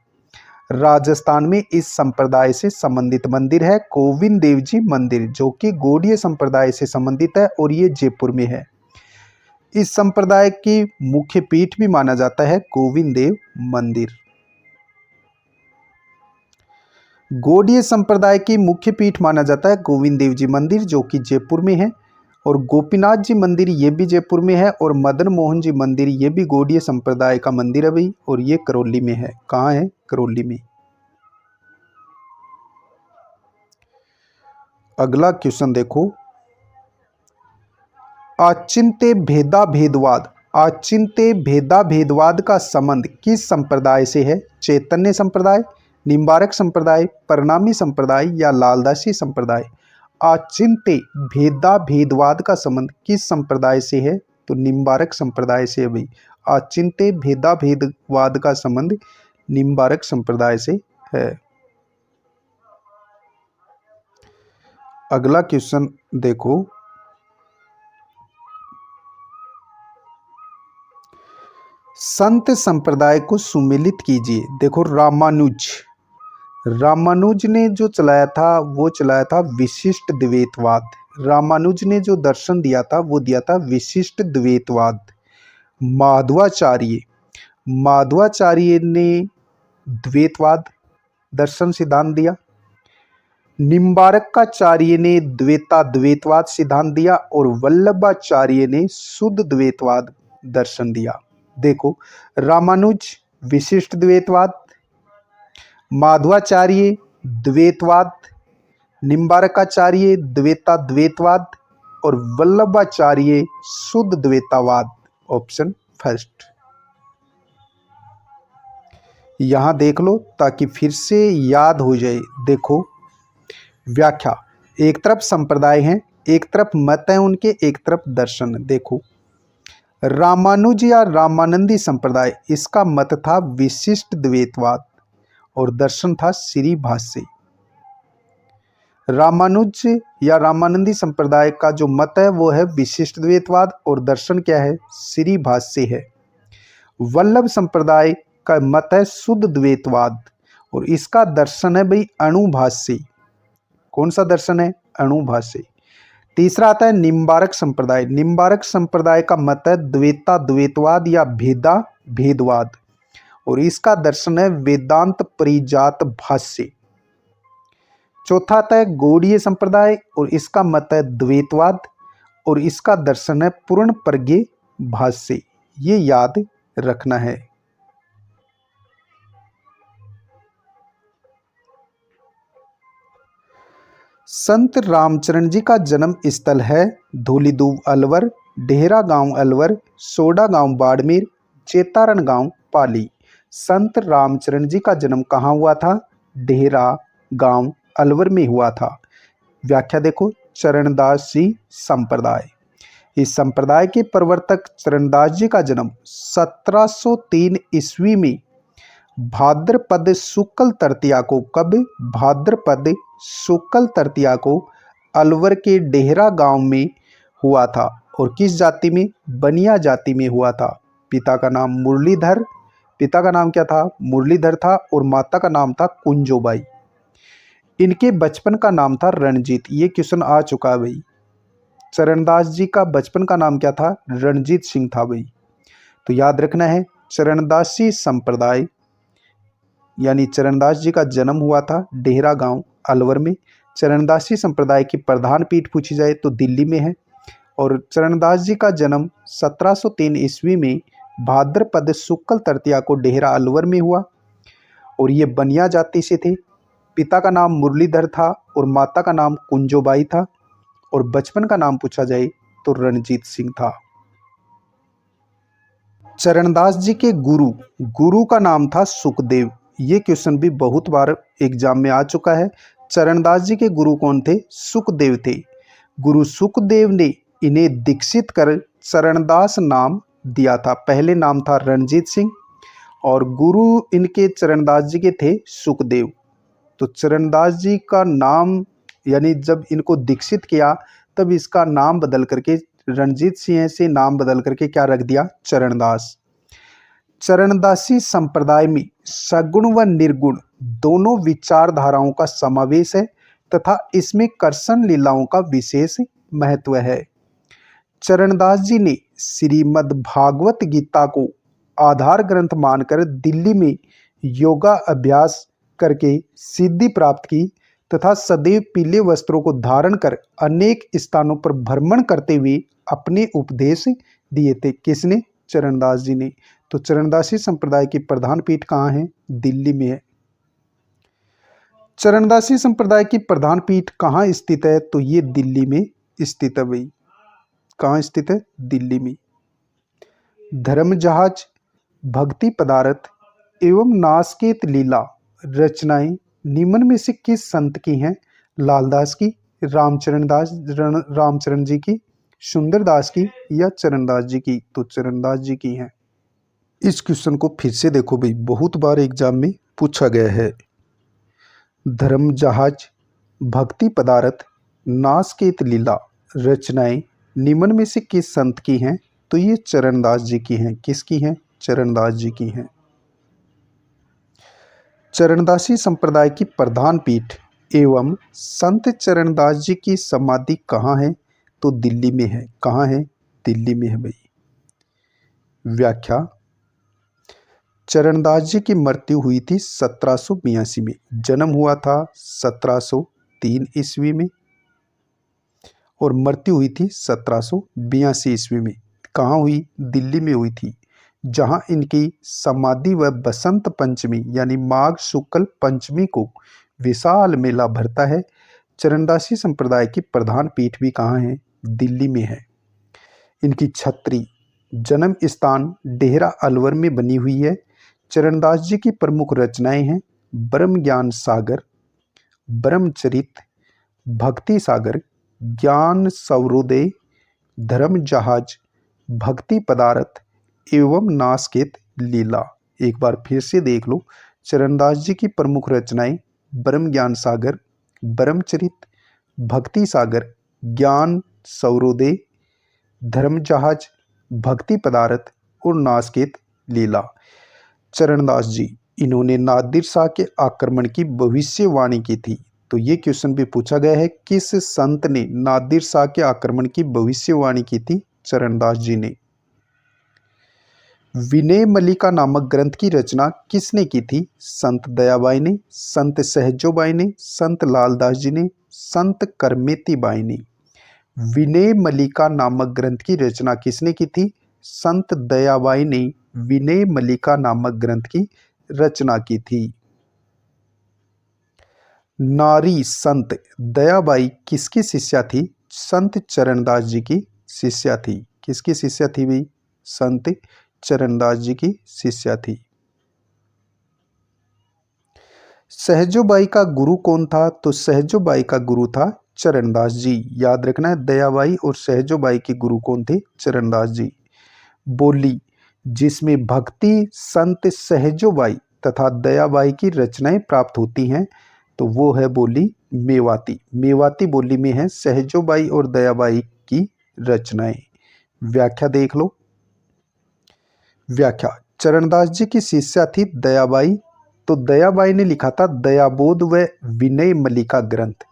राजस्थान में इस संप्रदाय से संबंधित मंदिर है गोविंद देव जी मंदिर, जो कि गौड़ीय संप्रदाय से संबंधित है और ये जयपुर में है। इस संप्रदाय की मुख्य पीठ भी माना जाता है गोविंद देव मंदिर। गौड़ीय संप्रदाय की मुख्य पीठ माना जाता है गोविंद देव जी मंदिर, जो कि जयपुर में है। और गोपीनाथ जी मंदिर ये भी जयपुर में है। और मदन मोहन जी मंदिर ये भी गौड़ीय संप्रदाय का मंदिर है भाई, और ये करौली में है। कहाँ है? करौली में। अगला क्वेश्चन देखो, आचिन्त्य भेदा भेदवाद का संबंध किस संप्रदाय से है? चैतन्य संप्रदाय, निम्बारक संप्रदाय, परिणामी संप्रदाय या लालदासी संप्रदाय? आचिन्त्य भेदा भेदवाद का संबंध किस संप्रदाय से है? तो निम्बारक संप्रदाय से है भाई। आचिन्त्य भेदा भेदवाद का संबंध निम्बारक संप्रदाय से है। अगला क्वेश्चन देखो, संत संप्रदाय को सुमेलित कीजिए। देखो, रामानुज ने जो चलाया था वो चलाया था विशिष्ट द्वैतवाद। रामानुज ने जो दर्शन दिया था वो दिया था विशिष्ट द्वैतवाद। माधवाचार्य ने द्वैतवाद दर्शन सिद्धांत दिया। निम्बारकाचार्य ने द्वैतवाद सिद्धांत दिया और वल्लभाचार्य ने शुद्ध द्वैतवाद दर्शन दिया। देखो, रामानुज विशिष्ट द्वैतवाद, माधवाचार्य द्वैतवाद, निम्बारकाचार्य द्वैतवाद और वल्लभाचार्य शुद्ध द्वैतवाद। Option first. यहां देख लो ताकि फिर से याद हो जाए। देखो व्याख्या, एक तरफ संप्रदाय हैं, एक तरफ मत है उनके, एक तरफ दर्शन। देखो, रामानुज या रामानंदी संप्रदाय, इसका मत था विशिष्ट द्वैतवाद और दर्शन था श्री भाष्य। रामानुज या रामानंदी संप्रदाय का जो मत है वो है विशिष्ट द्वैतवाद और दर्शन क्या है? श्री भाष्य है। वल्लभ संप्रदाय का मत है शुद्ध द्वैतवाद और इसका दर्शन है भाई अणुभाष्य। कौन सा दर्शन है? अणुभाष्य। तीसरा आता है निम्बारक संप्रदाय। निम्बारक संप्रदाय का मत है द्वैतवाद या भेदवाद और इसका दर्शन है वेदांत परिजात भाष्य। चौथा आता है गौड़ीय संप्रदाय और इसका मत है द्वैतवाद और इसका दर्शन है पूर्ण प्रज्ञ भाष्य। ये याद रखना है। संत रामचरण जी का जन्म स्थल है धूलीदूब अलवर, डेहरा गांव अलवर, सोडा गांव बाड़मेर, चेतारण गांव पाली। संत रामचरण जी का जन्म कहाँ हुआ था? डेहरा गांव अलवर में हुआ था। व्याख्या देखो, चरणदास जी संप्रदाय। इस संप्रदाय के प्रवर्तक चरणदास जी का जन्म 1703 ईस्वी में भाद्रपद शुक्ल तृतीया को, कब? भाद्रपद शुक्ल तृतीया को अलवर के डेहरा गांव में हुआ था और किस जाति में? बनिया जाति में हुआ था। पिता का नाम मुरलीधर, पिता का नाम क्या था? मुरलीधर था और माता का नाम था कुंजोबाई। इनके बचपन का नाम था रणजीत। ये क्वेश्चन आ चुका है भाई। चरणदास जी का बचपन का नाम क्या था? रणजीत सिंह था भाई। तो याद रखना है, चरणदासी संप्रदाय यानी चरणदास जी का जन्म हुआ था डेहरा गांव अलवर में। चरणदासी संप्रदाय की प्रधान पीठ पूछी जाए तो दिल्ली में है। और चरणदास जी का जन्म 1703 ईस्वी में भाद्रपद शुक्ल तृतीया को डेहरा अलवर में हुआ और ये बनिया जाति से थे। पिता का नाम मुरलीधर था और माता का नाम कुंजोबाई था और बचपन का नाम पूछा जाए तो रणजीत सिंह था। चरणदास जी के गुरु का नाम था सुखदेव। ये क्वेश्चन भी बहुत बार एग्जाम में आ चुका है। चरणदास जी के गुरु कौन थे? सुखदेव थे। गुरु सुखदेव ने इन्हें दीक्षित कर चरणदास नाम दिया था। पहले नाम था रणजीत सिंह और गुरु इनके चरणदास जी के थे सुखदेव। तो चरणदास जी का नाम यानी जब इनको दीक्षित किया तब इसका नाम बदल करके रणजीत सिंह से नाम बदल करके क्या रख दिया? चरणदास। चरणदासी संप्रदाय में सगुण व निर्गुण दोनों विचारधाराओं का समावेश है तथा इसमें कर्षण लीलाओं का विशेष महत्व है। चरणदास जी ने श्रीमद् भागवत गीता को आधार ग्रंथ मानकर दिल्ली में योगा अभ्यास करके सिद्धि प्राप्त की तथा सदैव पीले वस्त्रों को धारण कर अनेक स्थानों पर भ्रमण करते हुए अपने उपदेश दिए थे। किसने? चरणदास जी ने। तो चरणदासी संप्रदाय की प्रधान पीठ कहाँ है? दिल्ली में है। चरणदासी संप्रदाय की प्रधान पीठ कहाँ स्थित है? तो ये दिल्ली में स्थित है भाई। कहाँ स्थित है? दिल्ली में। धर्म जहाज, भक्ति पदार्थ एवं नासकेत लीला रचनाएं निम्न में से किस संत की हैं? लालदास की, रामचरण जी की, सुंदरदास की या चरणदास जी की? तो चरणदास जी की हैं। इस क्वेश्चन को फिर से देखो भाई, बहुत बार एग्जाम में पूछा गया है। धर्म जहाज, भक्ति पदार्थ, नासकेत लीला रचनाएं निम्न में से किस संत की हैं? तो ये चरणदास जी की हैं। किसकी हैं? चरणदास जी की हैं। चरणदासी संप्रदाय की प्रधान पीठ एवं संत चरणदास जी की समाधि कहाँ है? तो दिल्ली में है। कहाँ है? दिल्ली में है भाई। व्याख्या, चरणदास जी की मृत्यु हुई थी 1782 में। जन्म हुआ था 1703 ईस्वी में और मृत्यु हुई थी 1782 ईस्वी में। कहाँ हुई? दिल्ली में हुई थी, जहां इनकी समाधि व बसंत पंचमी यानी माघ शुक्ल पंचमी को विशाल मेला भरता है। चरणदासी संप्रदाय की प्रधान पीठ भी कहाँ है? दिल्ली में है। इनकी छत्री जन्म स्थान डेहरा अलवर में बनी हुई है। चरणदास जी की प्रमुख रचनाएं हैं ब्रह्म ज्ञान सागर, ब्रह्मचरित, भक्ति सागर, ज्ञान सौरोदय, धर्म जहाज, भक्ति पदार्थ एवं नासकेत लीला। एक बार फिर से देख लो, चरणदास जी की प्रमुख रचनाएं ब्रह्म ज्ञान सागर, ब्रह्मचरित, भक्ति सागर, ज्ञान सौरोदय, धर्म जहाज, भक्ति पदार्थ और नासकेत लीला। चरणदास जी इन्होंने नादिर शाह के आक्रमण की भविष्यवाणी की थी। तो ये क्वेश्चन भी पूछा गया है, किस संत ने नादिर शाह के आक्रमण की भविष्यवाणी की थी? चरणदास जी ने। विनय मल्लिका नामक ग्रंथ की रचना किसने की थी? संत दयाबाई ने, संत सहजोबाई ने, संत लालदास जी ने, संत करमेती बाई ने। विनय मल्लिका नामक ग्रंथ की रचना किसने की थी? संत दयाबाई ने विनय मल्लिका नामक ग्रंथ की रचना की थी। नारी संत दयाबाई किसकी शिष्या थी? संत चरणदास जी की शिष्या थी। किसकी शिष्या थी भाई? संत चरणदास जी की शिष्या थी। सहजोबाई का गुरु कौन था? तो सहजोबाई का गुरु था चरणदास जी। याद रखना है, दयाबाई और सहजोबाई के गुरु कौन थे? चरणदास जी। बोली जिसमें भक्ति संत सहजोबाई तथा दयाबाई की रचनाएं प्राप्त होती हैं तो वो है बोली मेवाती। मेवाती बोली में है सहजोबाई और दयाबाई की रचनाएं। व्याख्या देख लो। व्याख्या, चरणदास जी की शिष्या थी दयाबाई, तो दयाबाई ने लिखा था दयाबोध व विनय मल्लिका ग्रंथ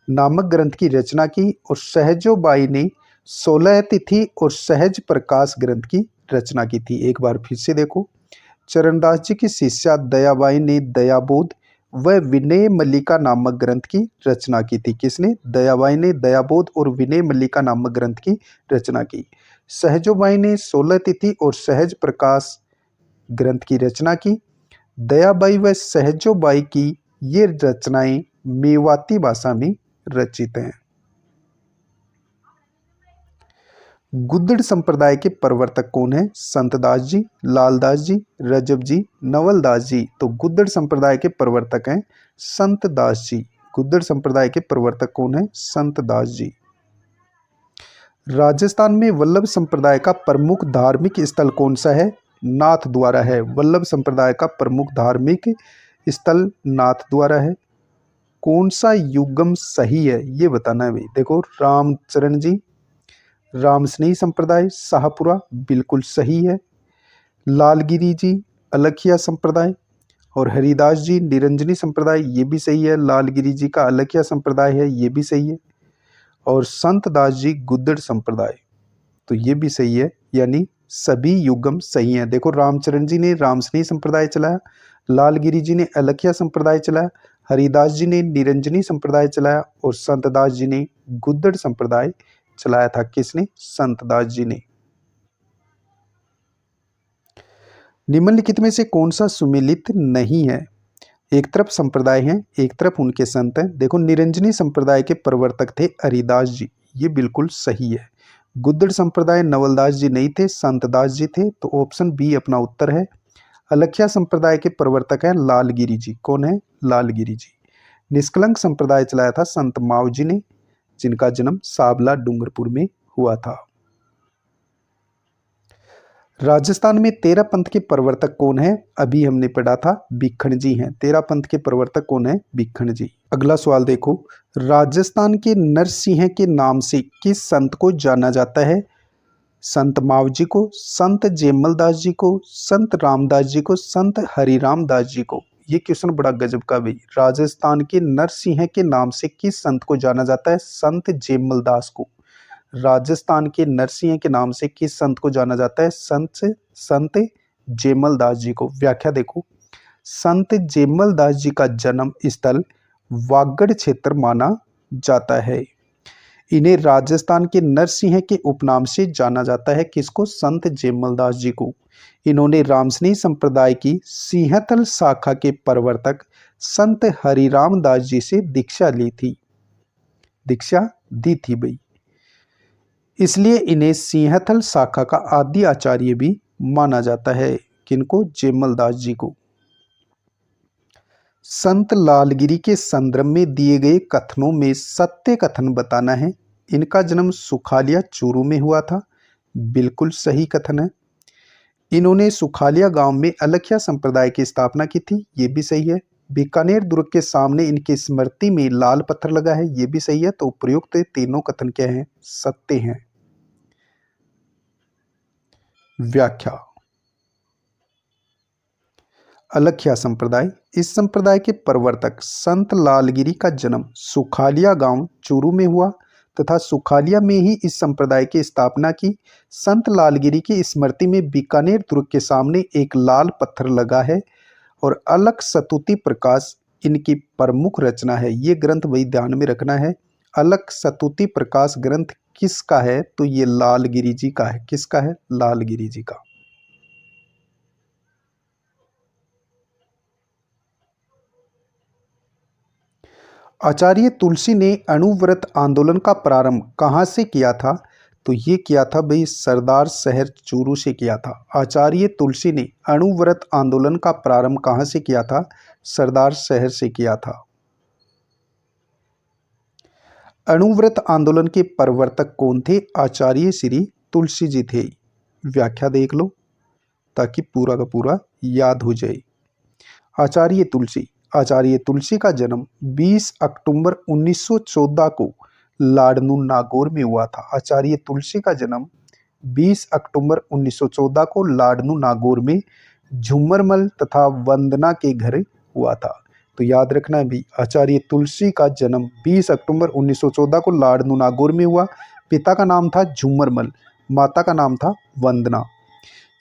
नामक ग्रंथ की रचना की, और सहजोबाई ने 16 तिथि और सहज प्रकाश ग्रंथ की रचना की थी। एक बार फिर से देखो, चरणदास जी की शिष्या दयाबाई ने दयाबोध व विनय मल्लिका नामक ग्रंथ की रचना की थी। किसने? दयाबाई ने दयाबोध और विनय मल्लिका नामक ग्रंथ की रचना की। सहजोबाई ने 16 तिथि और सहज प्रकाश ग्रंथ की रचना की। दयाबाई व सहजोबाई की ये रचनाएं मेवाती भाषा में रचित हैं। गुद्दड़ संप्रदाय के प्रवर्तक कौन है? संतदास जी, लालदास जी, रजब जी, नवलदास जी। तो गुद्दड़ संप्रदाय के प्रवर्तक हैं संतदास जी। गुद्दड़ संप्रदाय के प्रवर्तक कौन है? संतदास जी। राजस्थान में वल्लभ संप्रदाय का प्रमुख धार्मिक स्थल कौन सा है? नाथ द्वारा है। वल्लभ संप्रदाय का प्रमुख धार्मिक स्थल नाथ द्वारा है। कौन सा युगम सही है ये बताना है भाई। देखो, रामचरण जी, रामस्नेही संप्रदाय शाहपुरा बिल्कुल सही है। लालगिरी जी अलखिया संप्रदाय, और हरिदास जी निरंजनी संप्रदाय ये भी सही है। लालगिरी जी का अलखिया संप्रदाय है, ये भी सही है। और संतदास जी गुद्दड़ संप्रदाय, तो ये भी सही है, यानी सभी युगम सही हैं। देखो, रामचरण जी ने रामस्नेही संप्रदाय चलाया, लालगिरी जी ने अलखिया संप्रदाय चलाया, हरिदास जी ने निरंजनी संप्रदाय चलाया, और संतदास जी ने गुद्दड़ संप्रदाय चलाया था। किसने? संतदास जी ने। निम्नलिखित में से कौन सा सुमेलित नहीं है? एक तरफ संप्रदाय हैं, एक तरफ उनके संत हैं। देखो, निरंजनी संप्रदाय के प्रवर्तक थे हरिदास जी, ये बिल्कुल सही है। गुद्दड़ संप्रदाय नवलदास जी नहीं थे, संतदास जी थे, तो ऑप्शन बी अपना उत्तर है। अलखिया संप्रदाय के प्रवर्तक हैं लालगिरी जी। कौन है? लालगिरी जी। निष्कलंक संप्रदाय चलाया था संत माव जी ने, जिनका जन्म साबला डूंगरपुर में हुआ था। राजस्थान में 13 पंथ के प्रवर्तक कौन है? अभी हमने पढ़ा था भिक्खण जी हैं। 13 पंथ के प्रवर्तक कौन है? भिक्खण जी। अगला सवाल देखो, राजस्थान के नरसिंह के नाम से किस संत को जाना जाता है? संत माव जी को, संत जेमल दास जी को, संत रामदास जी को, संत हरिराम दास जी को। ये क्वेश्चन बड़ा गजब का भाई। राजस्थान के नरसिंह के नाम से किस संत को जाना जाता है? संत जेमल दास को। राजस्थान के नरसिंह के नाम से किस संत को जाना जाता है? संत जेमल दास जी को। व्याख्या देखो, संत जेमल दास जी का जन्म स्थल वागड़ क्षेत्र माना जाता है। इन्हें राजस्थान के नरसिंह के उपनाम से जाना जाता है। किसको? संत जेमल दास जी को। इन्होंने रामस्नेही संप्रदाय की सिंहथल शाखा के प्रवर्तक संत हरिराम दास जी से दीक्षा ली थी, दीक्षा दी थी भाई। इसलिए इन्हें सिंहथल शाखा का आदि आचार्य भी माना जाता है। किनको? जेमल दास जी को। संत लालगिरी के संदर्भ में दिए गए कथनों में सत्य कथन बताना है। इनका जन्म सुखालिया चूरू में हुआ था, बिल्कुल सही कथन है। इन्होंने सुखालिया गांव में अलखिया संप्रदाय की स्थापना की थी, ये भी सही है। बीकानेर दुर्ग के सामने इनकी स्मृति में लाल पत्थर लगा है, ये भी सही है। तो उपयुक्त तीनों कथन क्या हैं? सत्य हैं। व्याख्या, अलखिया संप्रदाय, इस संप्रदाय के प्रवर्तक संत लालगिरी का जन्म सुखालिया गांव चूरू में हुआ तथा सुखालिया में ही इस संप्रदाय की स्थापना की। संत लालगिरी की स्मृति में बीकानेर दुर्ग के सामने एक लाल पत्थर लगा है और अलख सतुति प्रकाश इनकी प्रमुख रचना है। ये ग्रंथ वही ध्यान में रखना है। अलख सतुति प्रकाश ग्रंथ किसका है? तो ये लालगिरी जी का है। किसका है? लालगिरी जी का। आचार्य तुलसी ने अणुव्रत आंदोलन का प्रारंभ कहाँ से किया था? तो ये किया था भाई सरदार शहर चूरू से किया था। आचार्य तुलसी ने अणुव्रत आंदोलन का प्रारंभ कहाँ से किया था? सरदार शहर से किया था। अणुव्रत आंदोलन के प्रवर्तक कौन थे? आचार्य श्री तुलसी जी थे। व्याख्या देख लो ताकि पूरा का पूरा याद हो जाए। आचार्य तुलसी का जन्म 20 अक्टूबर 1914 को लाडनू नागौर में हुआ था। आचार्य तुलसी का जन्म 20 अक्टूबर 1914 को लाडनू नागौर में झुम्मरमल तथा वंदना के घर हुआ था। तो याद रखना है भी, आचार्य तुलसी का जन्म 20 अक्टूबर 1914 को लाड़नू नागौर में हुआ। पिता का नाम था झुम्मरमल, माता का नाम था वंदना।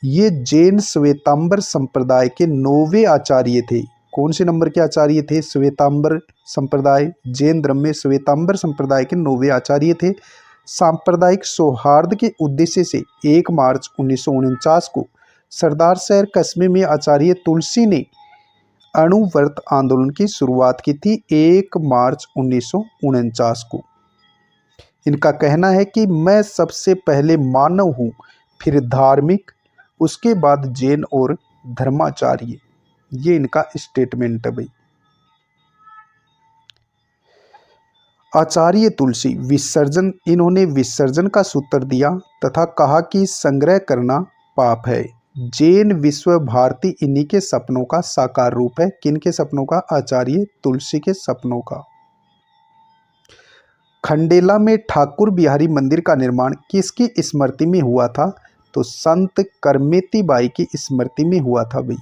ये जैन श्वेतांबर संप्रदाय के 9वें आचार्य थे। कौन से नंबर के आचार्य थे? श्वेतांबर संप्रदाय, जैन धर्म में श्वेतांबर संप्रदाय के 9वें आचार्य थे। सांप्रदायिक सौहार्द के उद्देश्य से 1 मार्च 1949 को सरदार शहर कस्बे में आचार्य तुलसी ने अणुव्रत आंदोलन की शुरुआत की थी 1 मार्च 1949 को। इनका कहना है कि मैं सबसे पहले मानव हूँ, फिर धार्मिक, उसके बाद जैन और धर्माचार्य। ये इनका स्टेटमेंट है भाई। आचार्य तुलसी विसर्जन, इन्होंने विसर्जन का सूत्र दिया तथा कहा कि संग्रह करना पाप है। जैन विश्व भारती इन्हीं के सपनों का साकार रूप है। किन के सपनों का? आचार्य तुलसी के सपनों का। खंडेला में ठाकुर बिहारी मंदिर का निर्माण किसकी स्मृति में हुआ था? तो संत करमेती बाई की स्मृति में हुआ था भाई।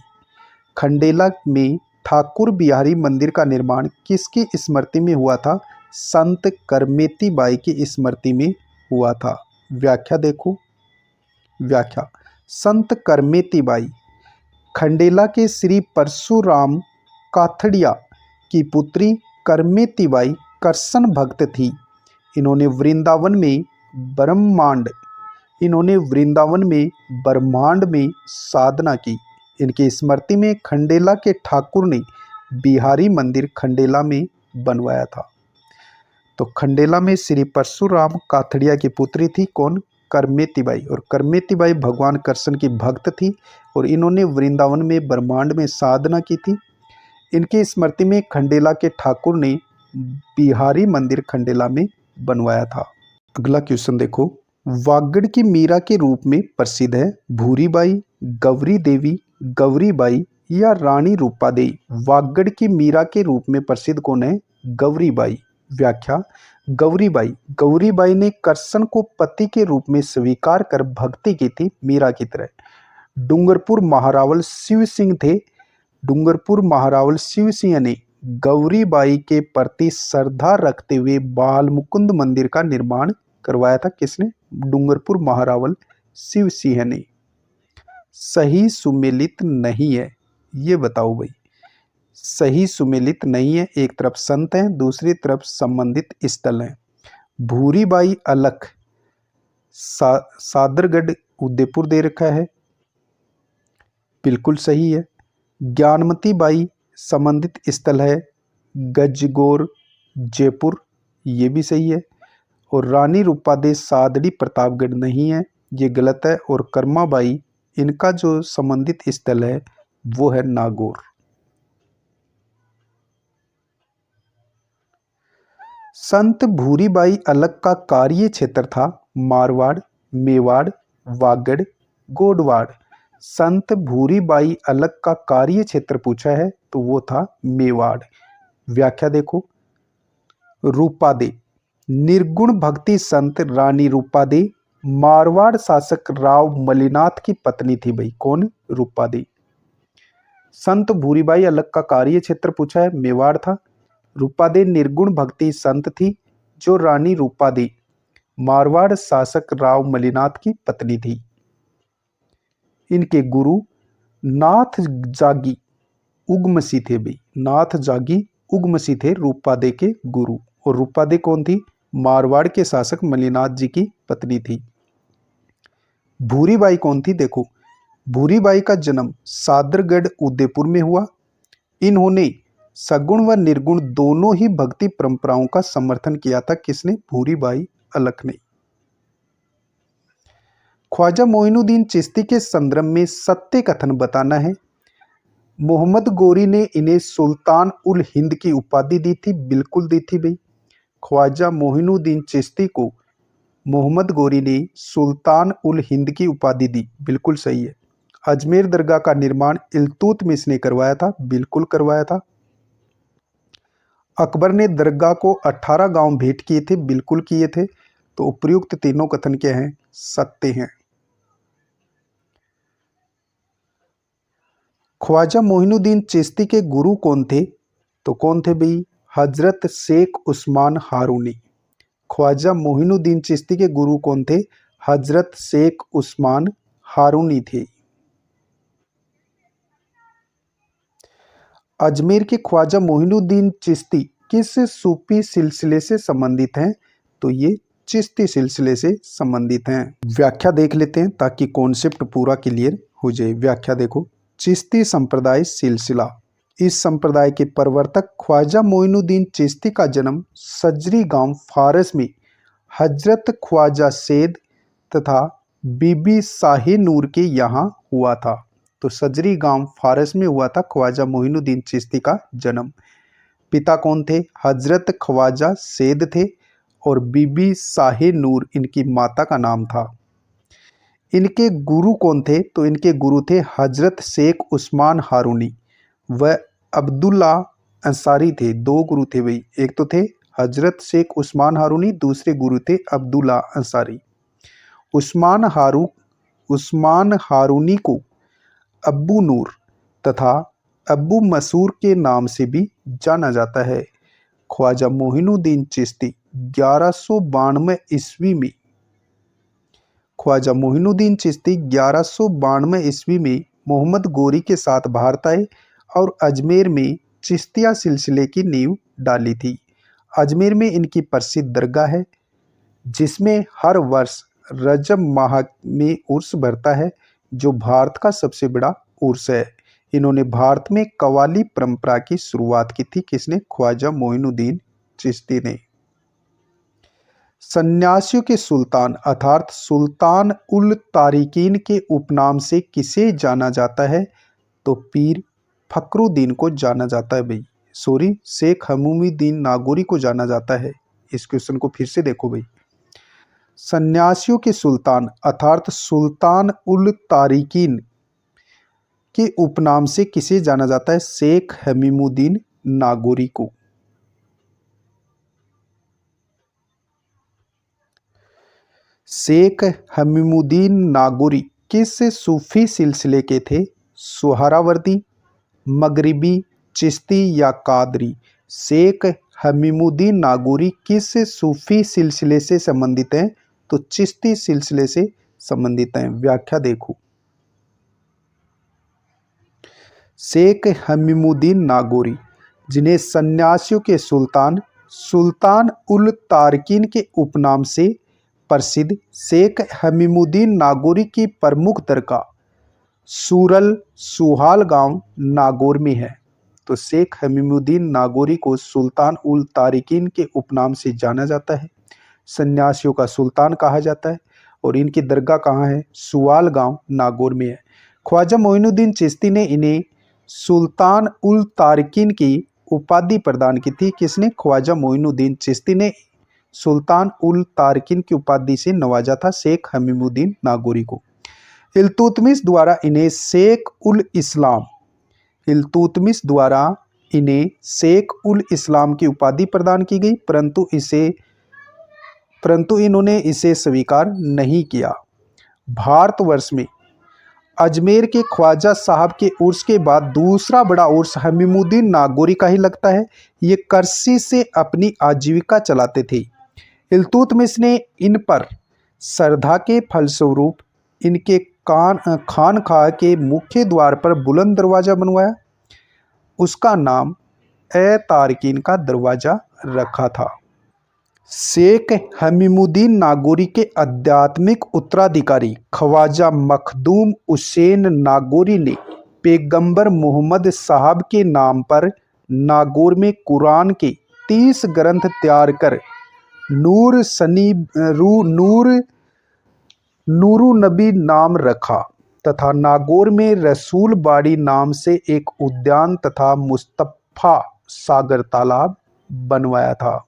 खंडेला में ठाकुर बिहारी मंदिर का निर्माण किसकी स्मृति में हुआ था? संत करमेती बाई की स्मृति में हुआ था। व्याख्या देखो, व्याख्या। संत करमेती बाई खंडेला के श्री परशुराम काथड़िया की पुत्री करमेती बाई कृष्ण भक्त थी। इन्होंने वृंदावन में ब्रह्मांड में साधना की। इनकी स्मृति में खंडेला के ठाकुर ने बिहारी मंदिर खंडेला में बनवाया था। तो खंडेला में श्री परशुराम काथड़िया की पुत्री थी कौन? करमेती बाई। और करमेती बाई भगवान कृष्ण की भक्त थी और इन्होंने वृंदावन में ब्रह्मांड में साधना की थी। इनकी स्मृति में खंडेला के ठाकुर ने बिहारी मंदिर खंडेला में बनवाया था। अगला क्वेश्चन देखो, वागड़ की मीरा के रूप में प्रसिद्ध है भूरीबाई, गौरी देवी, गौरीबाई या रानी रूपादेई? वागड़ की मीरा के रूप में प्रसिद्ध कौन है? गौरीबाई। व्याख्या। गौरीबाई, गौरीबाई ने कृष्ण को पति के रूप में स्वीकार कर भक्ति की थी मीरा की तरह। डूंगरपुर महारावल शिव सिंह थे। डूंगरपुर महारावल शिव सिंह ने गौरीबाई के प्रति श्रद्धा रखते हुए बाल मुकुंद मंदिर का निर्माण करवाया था। किसने? डूंगरपुर महारावल शिव सिंह ने। सही सुमेलित नहीं है, ये बताओ भाई। सही सुमेलित नहीं है। एक तरफ संत है, दूसरी तरफ संबंधित स्थल है। भूरीबाई अलख सादरगढ़ उदयपुर दे रखा है, बिल्कुल सही है। ज्ञानमती बाई संबंधित स्थल है गजगोर जयपुर, ये भी सही है। और रानी रूपादेई सादड़ी प्रतापगढ़ नहीं है, ये गलत है। और कर्माबाई, इनका जो संबंधित स्थल है वो है नागौर। संत भूरीबाई अलख का कार्य क्षेत्र था मारवाड़, मेवाड़, वागड़, गोडवाड़। संत भूरीबाई अलख का कार्य क्षेत्र पूछा है तो वो था मेवाड़। व्याख्या देखो। रूपादेई, निर्गुण भक्ति संत रानी रूपादेई मारवाड़ शासक राव मलिनाथ की पत्नी थी भाई। कौन? रूपादेई। संत भूरीबाई अलख का कार्य क्षेत्र पूछा है, मेवाड़ था। रूपादेई निर्गुण भक्ति संत थी जो रानी रूपादेई मारवाड़ शासक राव मलिनाथ की पत्नी थी। इनके गुरु नाथ जागी उगमसी थे भाई। नाथ जागी उगमसी थे रूपादेई के गुरु। और रूपादेई कौन थी? मारवाड़ के शासक मलिनाथ जी की पत्नी थी। भूरीबाई कौन थी? देखो, भूरीबाई का जन्म सादरगढ़ उदयपुर में हुआ। इन्होंने सगुण व निर्गुण दोनों ही भक्ति परंपराओं का समर्थन किया था। किसने? भूरीबाई अलख ने। ख्वाजा मोइनुद्दीन चिश्ती के संदर्भ में सत्य कथन बताना है। मोहम्मद गोरी ने इन्हें सुल्तान उल हिंद की उपाधि दी थी। बिल्कुल दी थी भाई। ख्वाजा मोइनुद्दीन चिश्ती को मोहम्मद गोरी ने सुल्तान उल हिंद की उपाधि दी। बिल्कुल सही है। अजमेर दरगाह का निर्माण इल्तुतमिश ने करवाया था। बिल्कुल करवाया था। अकबर ने दरगाह को 18 गांव भेंट किए थे। बिल्कुल किए थे। तो उपयुक्त तीनों कथन क्या हैं? सत्य हैं। ख्वाजा मोइनुद्दीन चिश्ती के गुरु कौन थे? तो कौन थे भाई? हजरत शेख उस्मान हारूनी। ख्वाजा मोइनुद्दीन चिश्ती के गुरु कौन थे? हजरत शेख उस्मान हारूनी थे। अजमेर के ख्वाजा मोइनुद्दीन चिश्ती किस सूफी सिलसिले से संबंधित हैं? तो ये चिश्ती सिलसिले से संबंधित हैं। व्याख्या देख लेते हैं ताकि कॉन्सेप्ट पूरा क्लियर हो जाए। व्याख्या देखो, चिश्ती संप्रदाय सिलसिला। इस संप्रदाय के प्रवर्तक ख्वाजा मोइनुद्दीन चिश्ती का जन्म सजरी गांव फारस में हजरत ख्वाजा सैद तथा बीबी शाही नूर के यहाँ हुआ था। तो सजरी गांव फारस में हुआ था ख्वाजा मोइनुद्दीन चिश्ती का जन्म। पिता कौन थे? हजरत ख्वाजा सैद थे और बीबी शाही नूर इनकी माता का नाम था। इनके गुरु कौन थे? तो इनके गुरु थे हजरत शेख उस्मान हारूनी व अब्दुल्ला अंसारी थे। दो गुरु थे भाई, एक तो थे हजरत शेख उस्मान हारूनी, दूसरे गुरु थे अब्दुल्ला अंसारी। उस्मान हारूनी को अब्बू नूर तथा अब्बू मसूर के नाम से भी जाना जाता है। ख्वाजा मोइनुद्दीन चिश्ती 1192 ईस्वी में ख्वाजा मोइनुद्दीन चिश्ती 1192 ईस्वी में मोहम्मद गोरी के साथ भारत आए और अजमेर में चिश्तिया सिलसिले की नींव डाली थी। अजमेर में इनकी प्रसिद्ध दरगाह है जिसमें हर वर्ष रजब माह में उर्स भरता है, जो भारत का सबसे बड़ा उर्स है। इन्होंने भारत में कव्वाली परंपरा की शुरुआत की थी। किसने? ख्वाजा मोइनुद्दीन चिश्ती ने। सन्यासियों के सुल्तान अर्थात सुल्तान उल तारिकीन के उपनाम से किसे जाना जाता है? तो पीर फखरुद्दीन को जाना जाता है भाई। शेख हमूमुद्दीन नागौरी को जाना जाता है। इस क्वेश्चन को फिर से देखो भाई। सन्यासियों के सुल्तान अर्थात सुल्तान उल तारिकीन के उपनाम से किसे जाना जाता है? शेख हमूमुद्दीन नागौरी को। शेख हमूमुद्दीन नागौरी किस सूफी सिलसिले के थे? सुहरावर्दी, मगरिबी, चिश्ती या कादरी? शेख हमूमुद्दीन नागौरी किस सूफी सिलसिले से संबंधित हैं? तो चिश्ती सिलसिले से संबंधित हैं। व्याख्या देखो, शेख हमूमुद्दीन नागौरी जिन्हें सन्यासियों के सुल्तान उल तारिकीन के उपनाम से प्रसिद्ध शेख हमूमुद्दीन नागौरी की प्रमुख दरगाह सुहाल गांव नागौर में है। तो शेख हमूमुद्दीन नागौरी को सुल्तान उल तारिकीन के उपनाम से जाना जाता है, सन्यासियों का सुल्तान कहा जाता है और इनकी दरगाह कहाँ है? सुहाल गांव नागौर में है। ख्वाजा मोइनुद्दीन चिश्ती ने इन्हें सुल्तान उल तारिकीन की उपाधि प्रदान की थी। किसने? ख्वाजा मोइनुद्दीन चिश्ती ने सुल्तान उल तारिकीन की उपाधि से नवाजा था शेख हमूमुद्दीन नागौरी को। इल्तुतमिश द्वारा इन्हें शेख उल इस्लाम की उपाधि प्रदान की गई, परंतु इन्होंने इसे स्वीकार नहीं किया। भारतवर्ष में अजमेर के ख्वाजा साहब के उर्स के बाद दूसरा बड़ा उर्स हमूमुद्दीन नागौरी का ही लगता है। ये कृषि से अपनी आजीविका चलाते थे। इल्तुतमिश ने इन पर श्रद्धा के फलस्वरूप इनके खानकाह के मुख्य द्वार पर बुलंद दरवाज़ा बनवाया। उसका नाम ए तारिकीन का दरवाज़ा रखा था। शेख हमूमुद्दीन नागौरी के आध्यात्मिक उत्तराधिकारी ख्वाजा मखदूम हुसैन नागौरी ने पैगंबर मोहम्मद साहब के नाम पर नागौर में कुरान के 30 ग्रंथ तैयार कर नूरू नबी नाम रखा तथा नागौर में रसूल बाड़ी नाम से एक उद्यान तथा मुस्तफा सागर तालाब बनवाया था।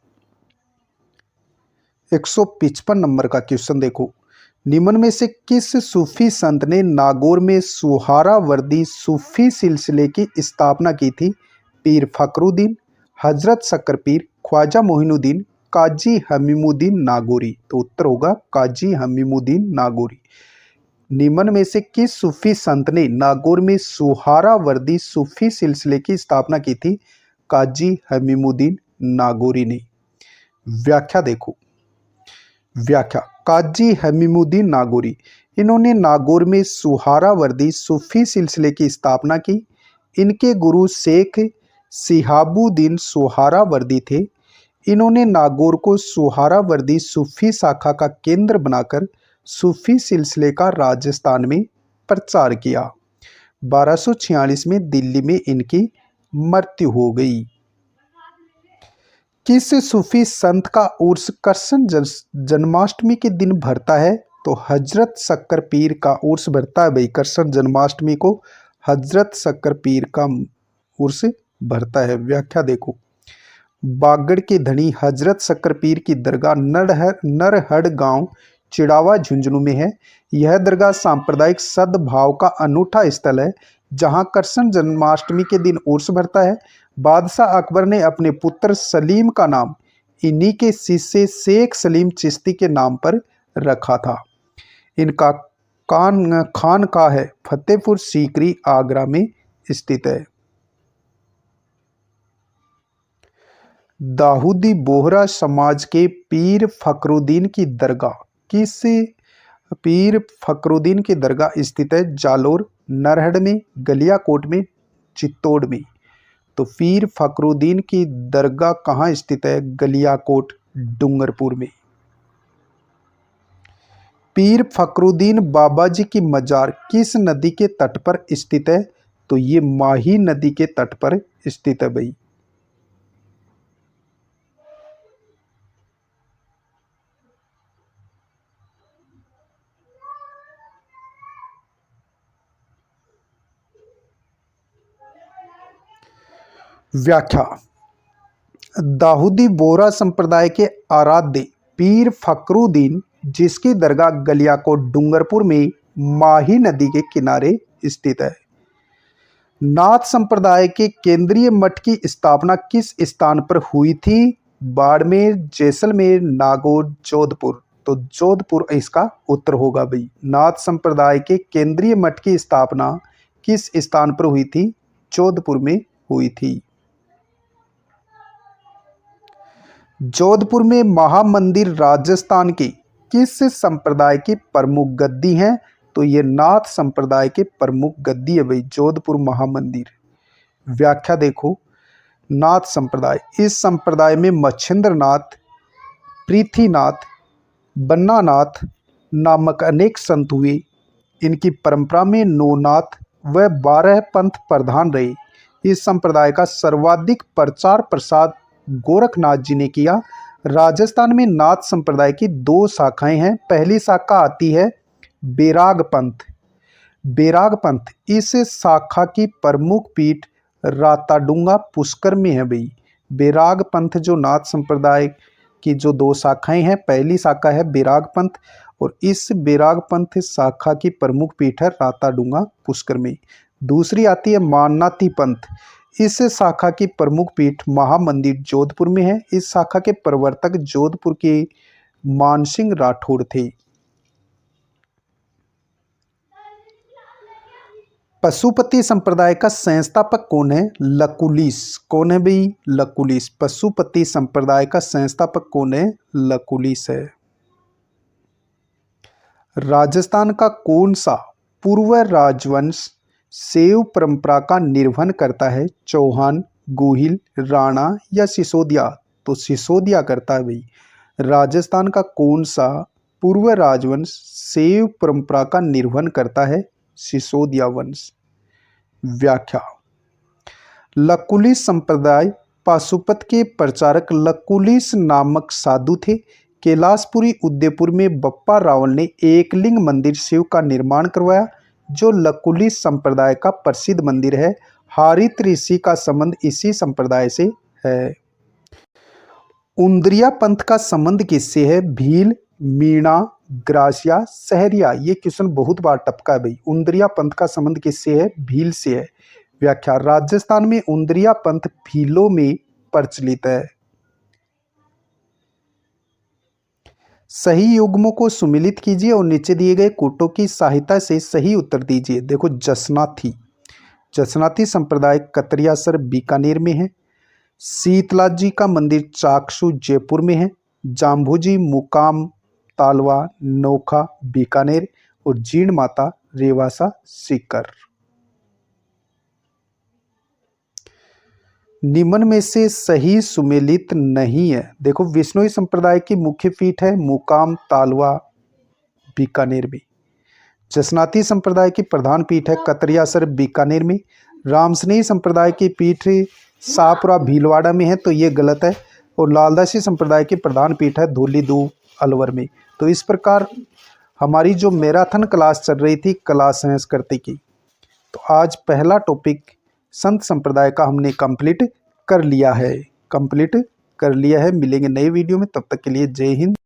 155 नंबर का क्वेश्चन देखो, निम्न में से किस सूफी संत ने नागौर में सुहरावर्दी सूफी सिलसिले की स्थापना की थी? पीर फखरुद्दीन, हजरत शक्कर पीर, ख्वाजा मोइनुद्दीन, काजी हमूमुद्दीन नागौरी। तो उत्तर होगा काजी हमूमुद्दीन नागौरी। निम्न में से किस सूफी संत ने नागौर में सुहरावर्दी सूफी सिलसिले की स्थापना की थी? काजी हमीमुद्दीन नागौरी ने। व्याख्या देखो। व्याख्या, काजी हमीमुद्दीन नागौरी, इन्होंने नागौर में सुहरावर्दी सूफी सिलसिले की स्थापना की। इनके गुरु शेख शिहाबुद्दीन सुहरावर्दी थे। इन्होंने नागौर को सुहरावर्दी सूफी शाखा का केंद्र बनाकर सूफी सिलसिले का राजस्थान में प्रचार किया। 1246 में दिल्ली में इनकी मृत्यु हो गई। किस सूफी संत का उर्स कृष्ण जन्माष्टमी के दिन भरता है? तो हजरत शक्कर पीर का उर्स भरता है भाई। कृष्ण जन्माष्टमी को हजरत शक्कर पीर का उर्स भरता है। व्याख्या देखो। बागड़ के धनी हजरत शक्कर पीर की दरगाह नरहड़ गांव चिड़ावा झुंझुनू में है। यह दरगाह सांप्रदायिक सद्भाव का अनूठा स्थल है, जहां कृष्ण जन्माष्टमी के दिन उर्स भरता है। बादशाह अकबर ने अपने पुत्र सलीम का नाम इन्हीं के शिष्य शेख सलीम चिश्ती के नाम पर रखा था। इनका खानकाह है फतेहपुर सीकरी आगरा में स्थित है। दाऊदी बोहरा समाज के पीर फखरुद्दीन की दरगाह किस पीर फखरुद्दीन की दरगाह स्थित है? जालोर, नरहड़ में, गलियाकोट में, चित्तौड़ में। तो पीर फखरुद्दीन की दरगाह कहाँ स्थित है? गलियाकोट, डूंगरपुर में। पीर फखरुद्दीन बाबा जी की मजार किस नदी के तट पर स्थित है? तो ये माही नदी के तट पर स्थित है भाई। व्याख्या, दाऊदी बोहरा संप्रदाय के आराध्य पीर फखरुद्दीन, जिसकी दरगाह गलियाकोट डूंगरपुर में माही नदी के किनारे स्थित है। नाथ संप्रदाय के केंद्रीय मठ की स्थापना किस स्थान पर हुई थी? बाड़मेर, जैसलमेर, नागौर, जोधपुर। तो जोधपुर इसका उत्तर होगा भाई। नाथ संप्रदाय के केंद्रीय मठ की स्थापना किस स्थान पर हुई थी? जोधपुर में हुई थी। जोधपुर में महामंदिर राजस्थान के किस संप्रदाय की प्रमुख गद्दी हैं? तो ये नाथ संप्रदाय के प्रमुख गद्दी है भाई, जोधपुर महामंदिर। व्याख्या देखो। नाथ संप्रदाय, इस संप्रदाय में मच्छिंद्रनाथ, पृथ्वीनाथ, बन्नानाथ नामक अनेक संत हुए। इनकी परंपरा में 9 नाथ व 12 पंथ प्रधान रहे। इस संप्रदाय का सर्वाधिक प्रचार प्रसार गोरखनाथ जी ने किया। राजस्थान में नाथ संप्रदाय की 2 शाखाएं हैं। पहली शाखा आती है बैराग पंथ। बैराग पंथ, इस शाखा की प्रमुख पीठ राताडूंगा पुष्कर में है भाई। बैराग पंथ जो नाथ संप्रदाय की जो 2 शाखाएं हैं, पहली शाखा है बैराग पंथ और इस बैराग पंथ शाखा की प्रमुख पीठ है राताडूंगा पुष्कर में। दूसरी आती है माननाथी पंथ। इस शाखा की प्रमुख पीठ महामंदिर जोधपुर में है। इस शाखा के प्रवर्तक जोधपुर के मानसिंह राठौड़ थे। पशुपति संप्रदाय का संस्थापक कौन है? लकुलिस। कौन है भाई? लकुलिस। पशुपति संप्रदाय का संस्थापक कौन है? लकुलिस है। राजस्थान का कौन सा पूर्व राजवंश शैव परंपरा का निर्वहन करता है? चौहान, गोहिल, राणा या सिसोदिया? तो सिसोदिया करता है भाई। राजस्थान का कौन सा पूर्व राजवंश शैव परंपरा का निर्वहन करता है? सिसोदिया वंश। व्याख्या, लकुलिस संप्रदाय पाशुपत के प्रचारक लकुलिस नामक साधु थे। कैलाशपुरी उदयपुर में बप्पा रावल ने एकलिंग मंदिर शिव का निर्माण करवाया, जो लकुलिस संप्रदाय का प्रसिद्ध मंदिर है। हारित ऋषि का संबंध इसी संप्रदाय से है। उंद्रिया पंथ का संबंध किससे है? भील, मीणा, ग्रासिया, सहरिया। ये क्वेश्चन बहुत बार टपका है भाई। उंद्रिया पंथ का संबंध किससे है? भील से है। व्याख्या, राजस्थान में उंद्रिया पंथ भीलों में प्रचलित है। सही युग्मों को सुमिलित कीजिए और नीचे दिए गए कोटों की सहायता से सही उत्तर दीजिए। देखो, जसनाथी संप्रदाय कतरियासर बीकानेर में है। शीतला जी का मंदिर चाकसू जयपुर में है। जाम्भू मुकाम तालवा नोखा बीकानेर और जीण माता रेवासा सीकर। निम्न में से सही सुमेलित नहीं है। देखो, विष्णोई संप्रदाय की मुख्य पीठ है मुकाम तालवा बीकानेर में। जसनाती संप्रदाय की प्रधान पीठ है कतरियासर बीकानेर में। रामसनेही संप्रदाय की पीठ शाहपुरा भीलवाड़ा में है, तो ये गलत है। और लालदासी संप्रदाय की प्रधान पीठ है धौलीधुप अलवर में। तो इस प्रकार हमारी जो मैराथन क्लास चल रही थी कला संस्कृति की, तो आज पहला टॉपिक संत संप्रदाय का हमने कंप्लीट कर लिया है। मिलेंगे नए वीडियो में, तब तक के लिए जय हिंद।